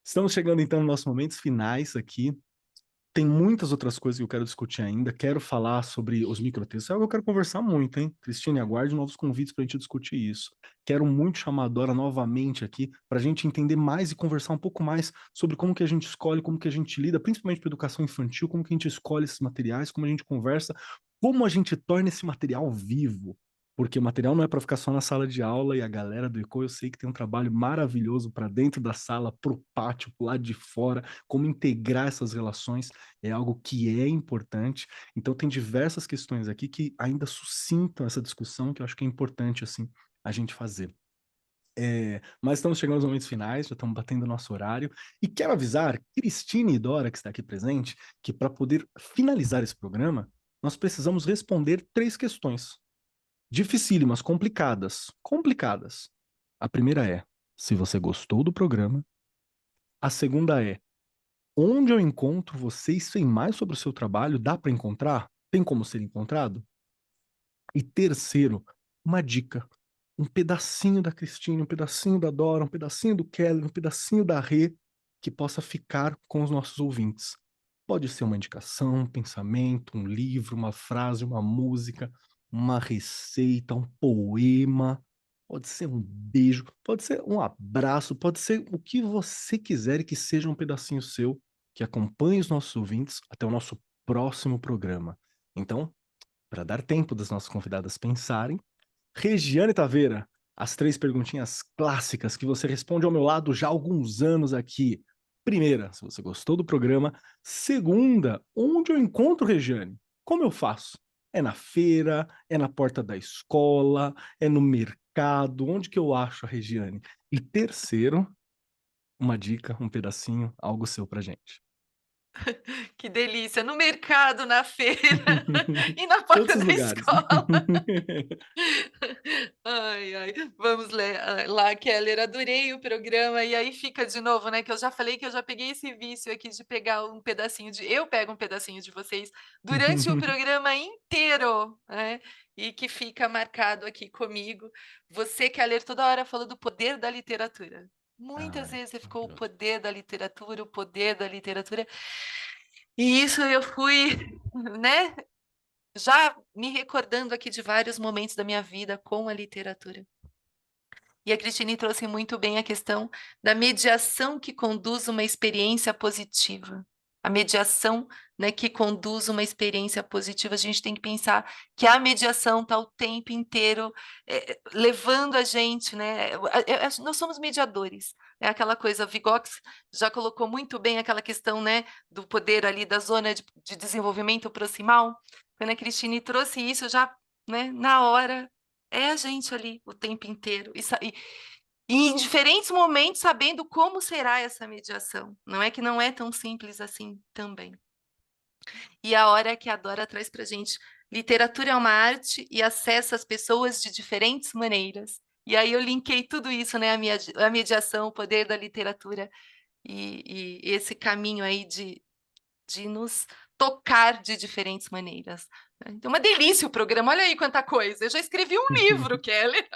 Estamos chegando então nos nossos momentos finais aqui. Tem muitas outras coisas que eu quero discutir ainda. Quero falar sobre os microtextos. É algo que eu quero conversar muito, hein? Cristine, aguarde novos convites para a gente discutir isso. Quero muito chamar a Dora novamente aqui para a gente entender mais e conversar um pouco mais sobre como que a gente escolhe, como que a gente lida, principalmente para educação infantil, como que a gente escolhe esses materiais, como a gente conversa, como a gente torna esse material vivo. Porque o material não é para ficar só na sala de aula, e a galera do ECO eu sei que tem um trabalho maravilhoso para dentro da sala, para o pátio, para o lado de fora, como integrar essas relações é algo que é importante. Então tem diversas questões aqui que ainda suscitam essa discussão que eu acho que é importante assim a gente fazer. Mas estamos chegando aos momentos finais, já estamos batendo o nosso horário. E quero avisar, Cristine e Dora, que está aqui presente, que para poder finalizar esse programa, nós precisamos responder 3 questões. Dificílimas, complicadas. Complicadas. A primeira é, se você gostou do programa. A segunda é, onde eu encontro você e sei mais sobre o seu trabalho? Dá para encontrar? Tem como ser encontrado? E terceiro, uma dica. Um pedacinho da Cristine, um pedacinho da Dora, um pedacinho do Keller, um pedacinho da Rê, que possa ficar com os nossos ouvintes. Pode ser uma indicação, um pensamento, um livro, uma frase, uma música, uma receita, um poema. Pode ser um beijo, pode ser um abraço, pode ser o que você quiser e que seja um pedacinho seu que acompanhe os nossos ouvintes até o nosso próximo programa. Então, para dar tempo das nossas convidadas pensarem, Regiane Taveira, as 3 perguntinhas clássicas que você responde ao meu lado já há alguns anos aqui. Primeira, se você gostou do programa. Segunda, onde eu encontro Regiane? Como eu faço? É na feira? É na porta da escola? É no mercado? Onde que eu acho a Regiane? E terceiro, uma dica, um pedacinho, algo seu pra gente. Que delícia! No mercado, na feira e na porta Todos os da lugares. escola. Ai, ai. Vamos lá, Keller. Adorei o programa. E aí fica de novo, né? Que eu já falei que eu já peguei esse vício aqui de pegar um pedacinho de. Eu pego um pedacinho de vocês durante o programa inteiro, né? E que fica marcado aqui comigo. Você, Keller, toda hora falou do poder da literatura. Muitas Ai, vezes você ficou o maravilhoso. poder da literatura, o poder da literatura. E isso eu fui, né? Já me recordando aqui de vários momentos da minha vida com a literatura. E a Cristine trouxe muito bem a questão da mediação que conduz uma experiência positiva. A mediação, né, que conduz uma experiência positiva, a gente tem que pensar que a mediação está o tempo inteiro levando a gente, né? Nós somos mediadores. É aquela coisa, Vygotsky já colocou muito bem aquela questão, né, do poder ali da zona de desenvolvimento proximal. Quando a Cristine trouxe isso, já, né, na hora, é a gente ali o tempo inteiro. E em diferentes momentos sabendo como será essa mediação. Não é que não é tão simples assim também. E a hora que a Dora traz para a gente, literatura é uma arte e acessa as pessoas de diferentes maneiras. E aí eu linkei tudo isso, né? A mediação, o poder da literatura e esse caminho aí de nos tocar de diferentes maneiras. Então, uma delícia o programa, olha aí quanta coisa. Eu já escrevi um livro, Kelly.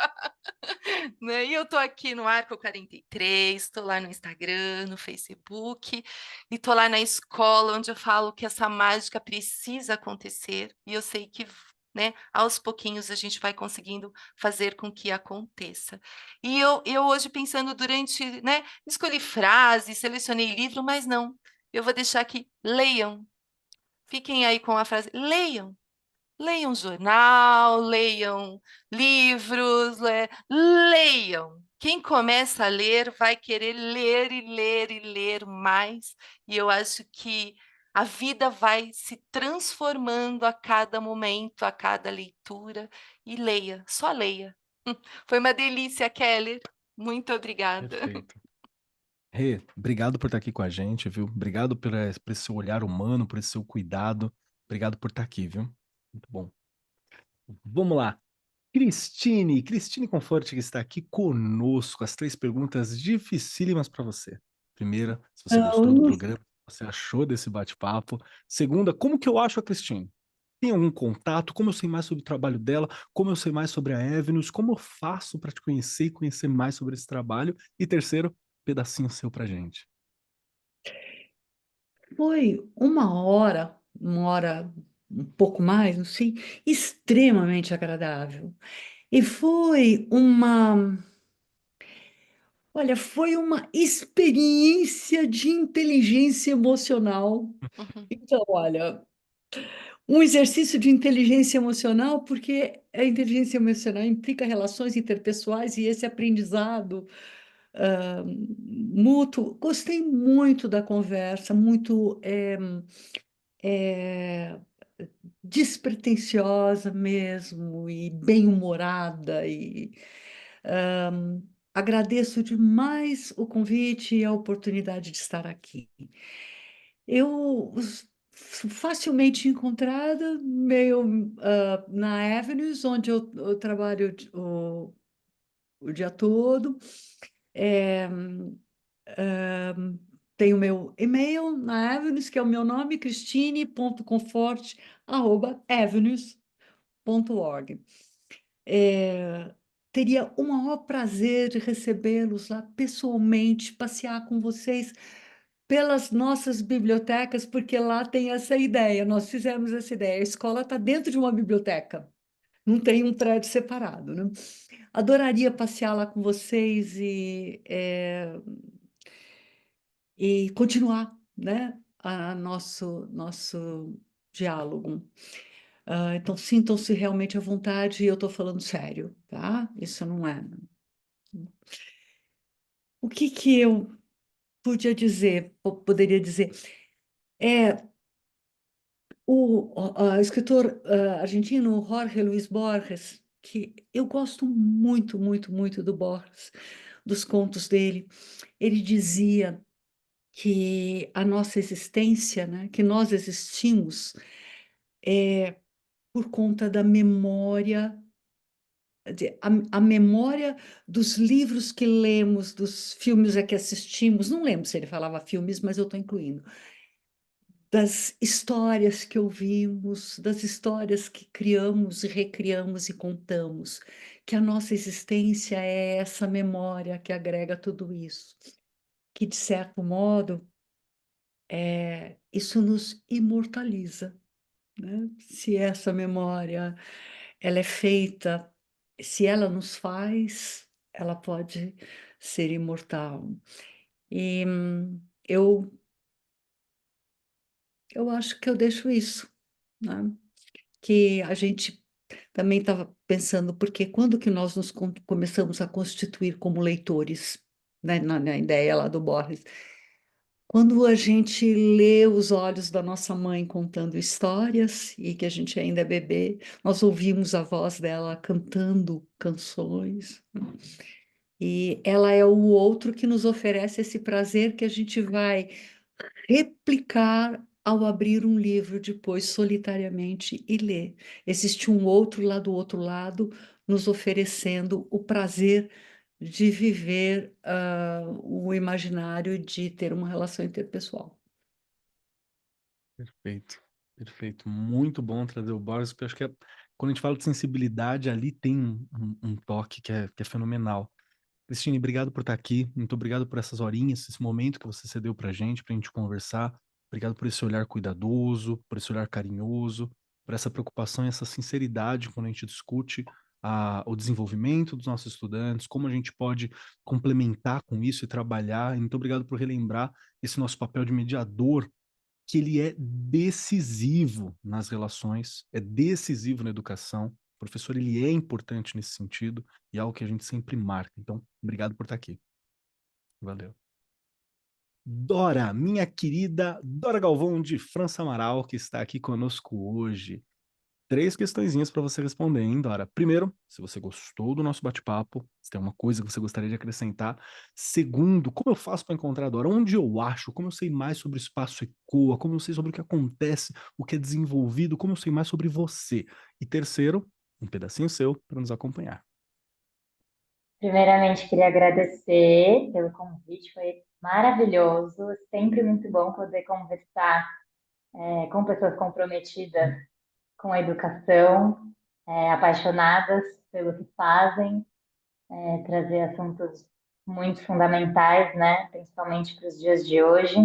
Né? E eu estou aqui no Arco 43, estou lá no Instagram, no Facebook, e estou lá na escola, onde eu falo que essa mágica precisa acontecer, e eu sei que, né, aos pouquinhos a gente vai conseguindo fazer com que aconteça. E eu hoje pensando durante, né, escolhi frases, selecionei livro, mas não, eu vou deixar aqui, leiam. Fiquem aí com a frase, leiam. Leiam jornal, leiam livros, leiam. Quem começa a ler vai querer ler e ler e ler mais. E eu acho que a vida vai se transformando a cada momento, a cada leitura. E leia, só leia. Foi uma delícia, Kelly. Muito obrigada. Perfeito. Rê, obrigado por estar aqui com a gente, viu? Obrigado por esse seu olhar humano, por esse seu cuidado. Obrigado por estar aqui, viu? Muito bom. Vamos lá. Cristine Conforte, que está aqui conosco. As 3 perguntas dificílimas para você. Primeira, se você gostou do programa, o que você achou desse bate-papo. Segunda, como que eu acho a Cristine? Tem algum contato? Como eu sei mais sobre o trabalho dela? Como eu sei mais sobre a Avenues? Como eu faço para te conhecer e conhecer mais sobre esse trabalho? E terceiro, pedacinho seu pra gente. Foi uma hora, um pouco mais, não sei, extremamente agradável. E foi uma experiência de inteligência emocional. Uhum. Então, olha, um exercício de inteligência emocional, porque a inteligência emocional implica relações interpessoais e esse aprendizado mútuo. Gostei muito da conversa, muito despretensiosa mesmo e bem-humorada e agradeço demais o convite e a oportunidade de estar aqui. Eu sou facilmente encontrada, meio na Avenues, onde eu trabalho o dia todo. Tenho meu e-mail na Avenues, que é o meu nome, cristine.conforte@avenues.org. Teria o maior prazer de recebê-los lá pessoalmente, passear com vocês pelas nossas bibliotecas, porque lá tem essa ideia, nós fizemos essa ideia. A escola está dentro de uma biblioteca, não tem um prédio separado, né? Adoraria passear lá com vocês e continuar, né? a nosso diálogo. Então, sintam-se realmente à vontade, e eu estou falando sério, tá? Isso não é. O que eu poderia dizer? O escritor argentino Jorge Luis Borges, que eu gosto muito, muito, muito do Borges, dos contos dele, ele dizia que a nossa existência, né, que nós existimos, é por conta da memória, a memória dos livros que lemos, dos filmes a que assistimos. Não lembro se ele falava filmes, mas eu estou incluindo. Das histórias que ouvimos, das histórias que criamos e recriamos e contamos, que a nossa existência é essa memória que agrega tudo isso, que, de certo modo, isso nos imortaliza, né? Se essa memória ela é feita, se ela nos faz, ela pode ser imortal. E eu acho que eu deixo isso, né? Que a gente também estava pensando, porque quando que nós nos começamos a constituir como leitores, né, na ideia lá do Borges? Quando a gente lê os olhos da nossa mãe contando histórias e que a gente ainda é bebê, nós ouvimos a voz dela cantando canções, né? E ela é o outro que nos oferece esse prazer que a gente vai replicar ao abrir um livro depois solitariamente e ler. Existe um outro lá do outro lado nos oferecendo o prazer de viver o imaginário de ter uma relação interpessoal. Perfeito, perfeito. Muito bom trazer o Borges, porque eu acho que quando a gente fala de sensibilidade, ali tem um toque que é fenomenal. Cristine, obrigado por estar aqui. Muito obrigado por essas horinhas, esse momento que você cedeu para a gente conversar. Obrigado por esse olhar cuidadoso, por esse olhar carinhoso, por essa preocupação e essa sinceridade quando a gente discute o desenvolvimento dos nossos estudantes, como a gente pode complementar com isso e trabalhar. Muito obrigado por relembrar esse nosso papel de mediador, que ele é decisivo nas relações, é decisivo na educação. O professor, ele é importante nesse sentido e é algo que a gente sempre marca. Então, obrigado por estar aqui. Valeu. Dora, minha querida Dora Galvão de França Amaral, que está aqui conosco hoje. 3 questõezinhas para você responder, hein, Dora? Primeiro, se você gostou do nosso bate-papo, se tem uma coisa que você gostaria de acrescentar. Segundo, como eu faço para encontrar a Dora? Onde eu acho? Como eu sei mais sobre o espaço ECOA? Como eu sei sobre o que acontece, o que é desenvolvido? Como eu sei mais sobre você? E terceiro, um pedacinho seu para nos acompanhar. Primeiramente, queria agradecer pelo convite, foi maravilhoso, sempre muito bom poder conversar com pessoas comprometidas com a educação, apaixonadas pelo que fazem, trazer assuntos muito fundamentais, né, principalmente para os dias de hoje.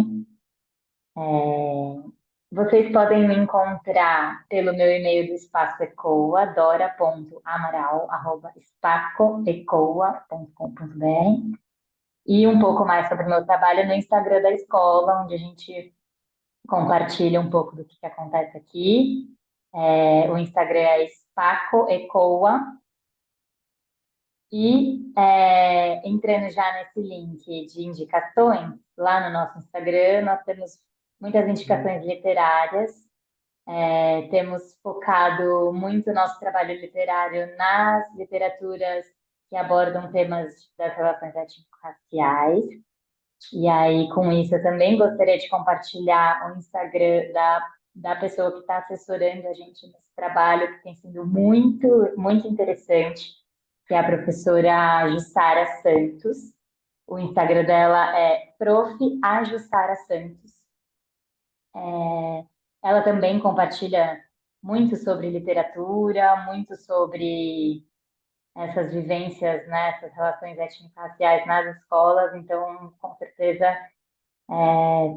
Vocês podem me encontrar pelo meu e-mail do Espaço Ecoa, dora.amaral@espacoecoa.com.br, e um pouco mais sobre o meu trabalho no Instagram da escola, onde a gente compartilha um pouco do que acontece aqui. O Instagram é Espaco Ecoa. E entrando já nesse link de indicações, lá no nosso Instagram, nós temos muitas indicações literárias. Temos focado muito o nosso trabalho literário nas literaturas que abordam temas das relações étnico-raciais. E aí, com isso, eu também gostaria de compartilhar o Instagram da pessoa que está assessorando a gente nesse trabalho, que tem sido muito, muito interessante, que é a professora Jussara Santos. O Instagram dela é Prof. Jussara Santos. Ela também compartilha muito sobre literatura, muito sobre essas vivências, né, essas relações étnico-raciais nas escolas, então, com certeza,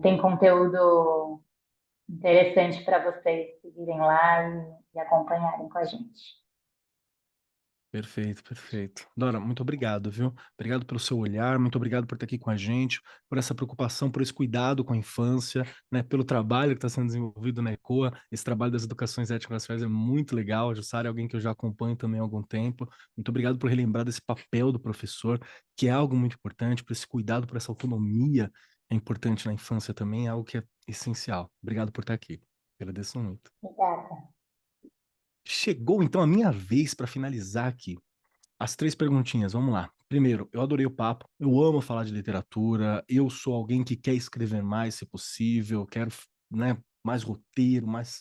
tem conteúdo interessante para vocês seguirem lá e acompanharem com a gente. Perfeito, perfeito. Dora, muito obrigado, viu? Obrigado pelo seu olhar, muito obrigado por estar aqui com a gente, por essa preocupação, por esse cuidado com a infância, né? Pelo trabalho que está sendo desenvolvido na ECOA. Esse trabalho das educações étnico-raciais é muito legal. A Jussara é alguém que eu já acompanho também há algum tempo. Muito obrigado por relembrar desse papel do professor, que é algo muito importante, por esse cuidado, por essa autonomia é importante na infância também, é algo que é essencial. Obrigado por estar aqui. Agradeço muito. Obrigada. Chegou então a minha vez para finalizar aqui. As 3 perguntinhas, vamos lá. Primeiro, eu adorei o papo, eu amo falar de literatura, eu sou alguém que quer escrever mais, se possível, quero, né, mais roteiro, mais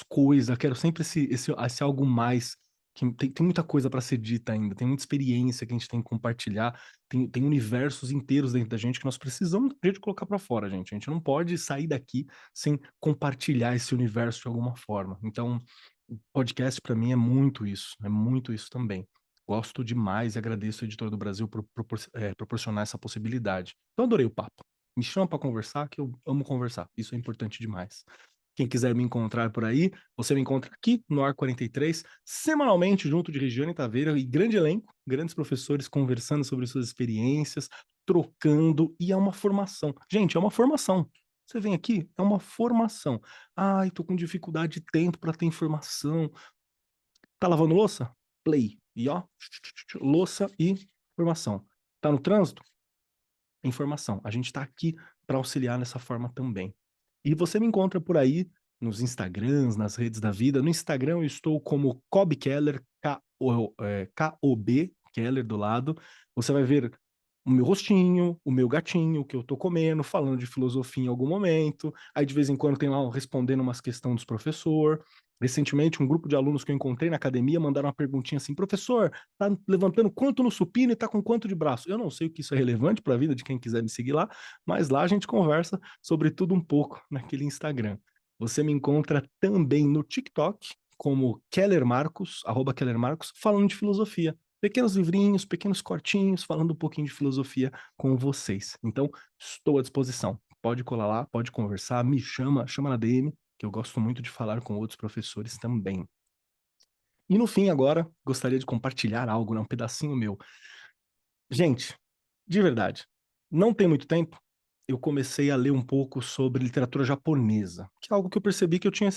coisa, quero sempre esse algo mais, que tem muita coisa para ser dita ainda, tem muita experiência que a gente tem que compartilhar, tem universos inteiros dentro da gente que nós precisamos de colocar para fora, gente. A gente não pode sair daqui sem compartilhar esse universo de alguma forma. Então, podcast para mim é muito isso também. Gosto demais e agradeço ao Editor do Brasil por proporcionar essa possibilidade. Então adorei o papo. Me chama para conversar, que eu amo conversar. Isso é importante demais. Quem quiser me encontrar por aí, você me encontra aqui no Ar 43, semanalmente, junto de Regiane Taveira e grande elenco, grandes professores conversando sobre suas experiências, trocando, e é uma formação. Gente, é uma formação. Você vem aqui, é uma formação. Ai, tô com dificuldade de tempo para ter informação. Tá lavando louça? Play. E ó, louça e informação. Tá no trânsito? Informação. A gente tá aqui para auxiliar nessa forma também. E você me encontra por aí nos Instagrams, nas redes da vida. No Instagram eu estou como Cobb Keller, K-O-B, Keller do lado. Você vai ver o meu rostinho, o meu gatinho, o que eu tô comendo, falando de filosofia em algum momento. Aí de vez em quando tem lá respondendo umas questões dos professor. Recentemente, um grupo de alunos que eu encontrei na academia mandaram uma perguntinha assim: professor, tá levantando quanto no supino e tá com quanto de braço? Eu não sei o que isso é relevante para a vida de quem quiser me seguir lá, mas lá a gente conversa sobre tudo um pouco naquele Instagram. Você me encontra também no TikTok como Keller Marcos, @Keller Marcos, falando de filosofia. Pequenos livrinhos, pequenos cortinhos, falando um pouquinho de filosofia com vocês. Então, estou à disposição. Pode colar lá, pode conversar, me chama na DM, que eu gosto muito de falar com outros professores também. E no fim, agora, gostaria de compartilhar algo, né? Um pedacinho meu. Gente, de verdade, não tem muito tempo, eu comecei a ler um pouco sobre literatura japonesa, que é algo que eu percebi que eu tinha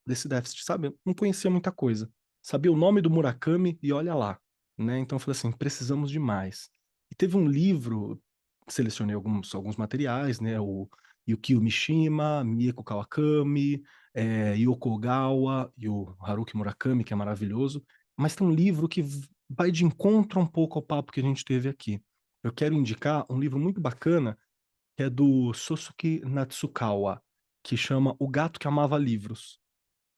desse déficit, sabe? Eu não conhecia muita coisa. Sabia o nome do Murakami e olha lá, né? Então eu falei assim, precisamos de mais. E teve um livro, selecionei alguns materiais, né? O Yukio Mishima, Mieko Kawakami, Yoko Ogawa e o Haruki Murakami, que é maravilhoso. Mas tem um livro que vai de encontro um pouco ao papo que a gente teve aqui. Eu quero indicar um livro muito bacana que é do Sosuke Natsukawa, que chama O Gato que Amava Livros.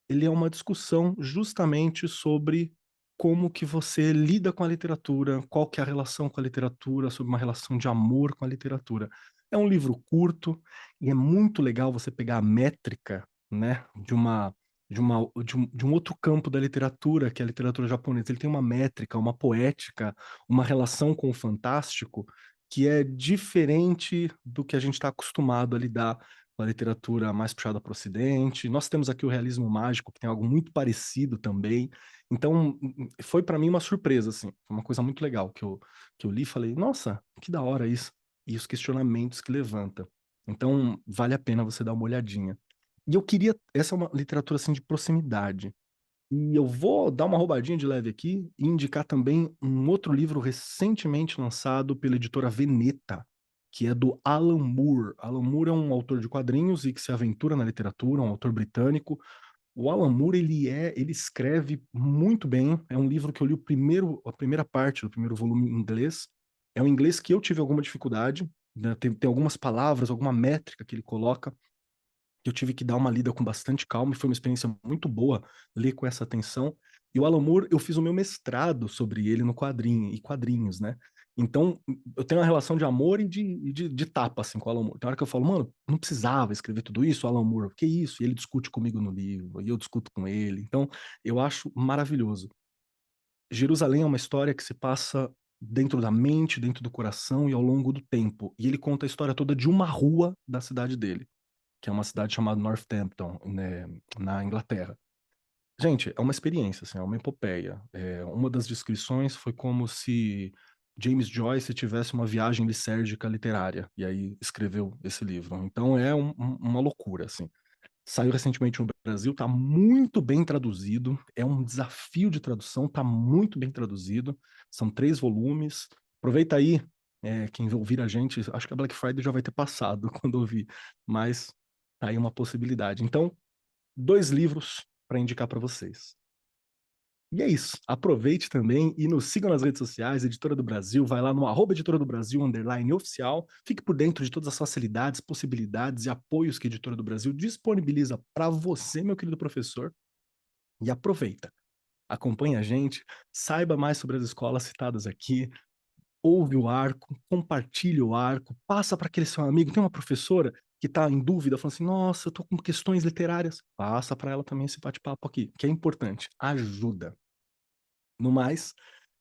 Ele é uma discussão justamente sobre como que você lida com a literatura, qual que é a relação com a literatura, sobre uma relação de amor com a literatura. É um livro curto e é muito legal você pegar a métrica, né, de um outro campo da literatura, que é a literatura japonesa. Ele tem uma métrica, uma poética, uma relação com o fantástico que é diferente do que a gente está acostumado a lidar com a literatura mais puxada para o Ocidente. Nós temos aqui o realismo mágico, que tem algo muito parecido também. Então, foi para mim uma surpresa, assim. Foi uma coisa muito legal que eu li e falei, nossa, que da hora isso. E os questionamentos que levanta. Então, vale a pena você dar uma olhadinha. E eu queria, essa é uma literatura assim de proximidade. E eu vou dar uma roubadinha de leve aqui e indicar também um outro livro recentemente lançado pela editora Veneta, que é do Alan Moore. Alan Moore é um autor de quadrinhos e que se aventura na literatura, um autor britânico. O Alan Moore, ele escreve muito bem. É um livro que eu li a primeira parte do primeiro volume em inglês. É um inglês que eu tive alguma dificuldade, né? Tem algumas palavras, alguma métrica que ele coloca que eu tive que dar uma lida com bastante calma e foi uma experiência muito boa ler com essa atenção. E o Alan Moore, eu fiz o meu mestrado sobre ele no quadrinhos, né? Então, eu tenho uma relação de amor e de tapa, assim, com o Alan Moore. Tem hora que eu falo, mano, não precisava escrever tudo isso, Alan Moore, que isso? E ele discute comigo no livro, e eu discuto com ele. Então, eu acho maravilhoso. Jerusalém é uma história que se passa dentro da mente, dentro do coração e ao longo do tempo. E ele conta a história toda de uma rua da cidade dele, que é uma cidade chamada Northampton, né, na Inglaterra. Gente, é uma experiência, assim, é uma epopeia. Uma das descrições foi como se James Joyce tivesse uma viagem lisérgica literária, e aí escreveu esse livro. Então é uma loucura, assim. Saiu recentemente no Brasil, está muito bem traduzido, é um desafio de tradução, está muito bem traduzido, são 3 volumes. Aproveita aí, quem ouvir a gente, acho que a Black Friday já vai ter passado quando ouvir, mas tá aí uma possibilidade. Então, 2 livros para indicar para vocês. E é isso. Aproveite também e nos sigam nas redes sociais, Editora do Brasil, vai lá no @Editora do Brasil _oficial. Fique por dentro de todas as facilidades, possibilidades e apoios que a Editora do Brasil disponibiliza para você, meu querido professor. E aproveita. Acompanhe a gente, saiba mais sobre as escolas citadas aqui, ouve o Arco, compartilhe o Arco, passa para aquele seu amigo. Tem uma professora que está em dúvida, falando assim: nossa, eu estou com questões literárias. Passa para ela também esse bate-papo aqui, que é importante. Ajuda. No mais,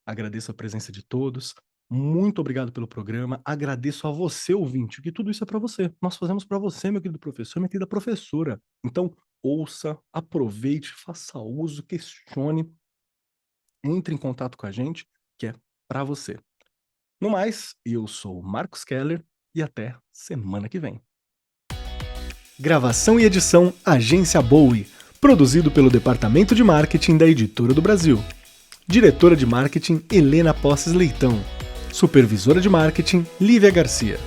agradeço a presença de todos. Muito obrigado pelo programa. Agradeço a você, ouvinte, que tudo isso é para você. Nós fazemos para você, meu querido professor, minha querida professora. Então, ouça, aproveite, faça uso, questione, entre em contato com a gente, que é para você. No mais, eu sou o Marcos Keller e até semana que vem. Gravação e edição Agência Bowie, produzido pelo Departamento de Marketing da Editora do Brasil. Diretora de Marketing, Helena Posses Leitão. Supervisora de Marketing, Lívia Garcia.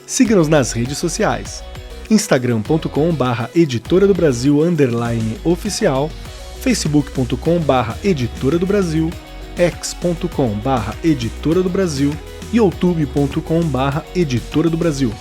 Siga-nos nas redes sociais. instagram.com/editora do Brasil _oficial, facebook.com/editora do Brasil, x.com/editora do Brasil e youtube.com/editora do Brasil.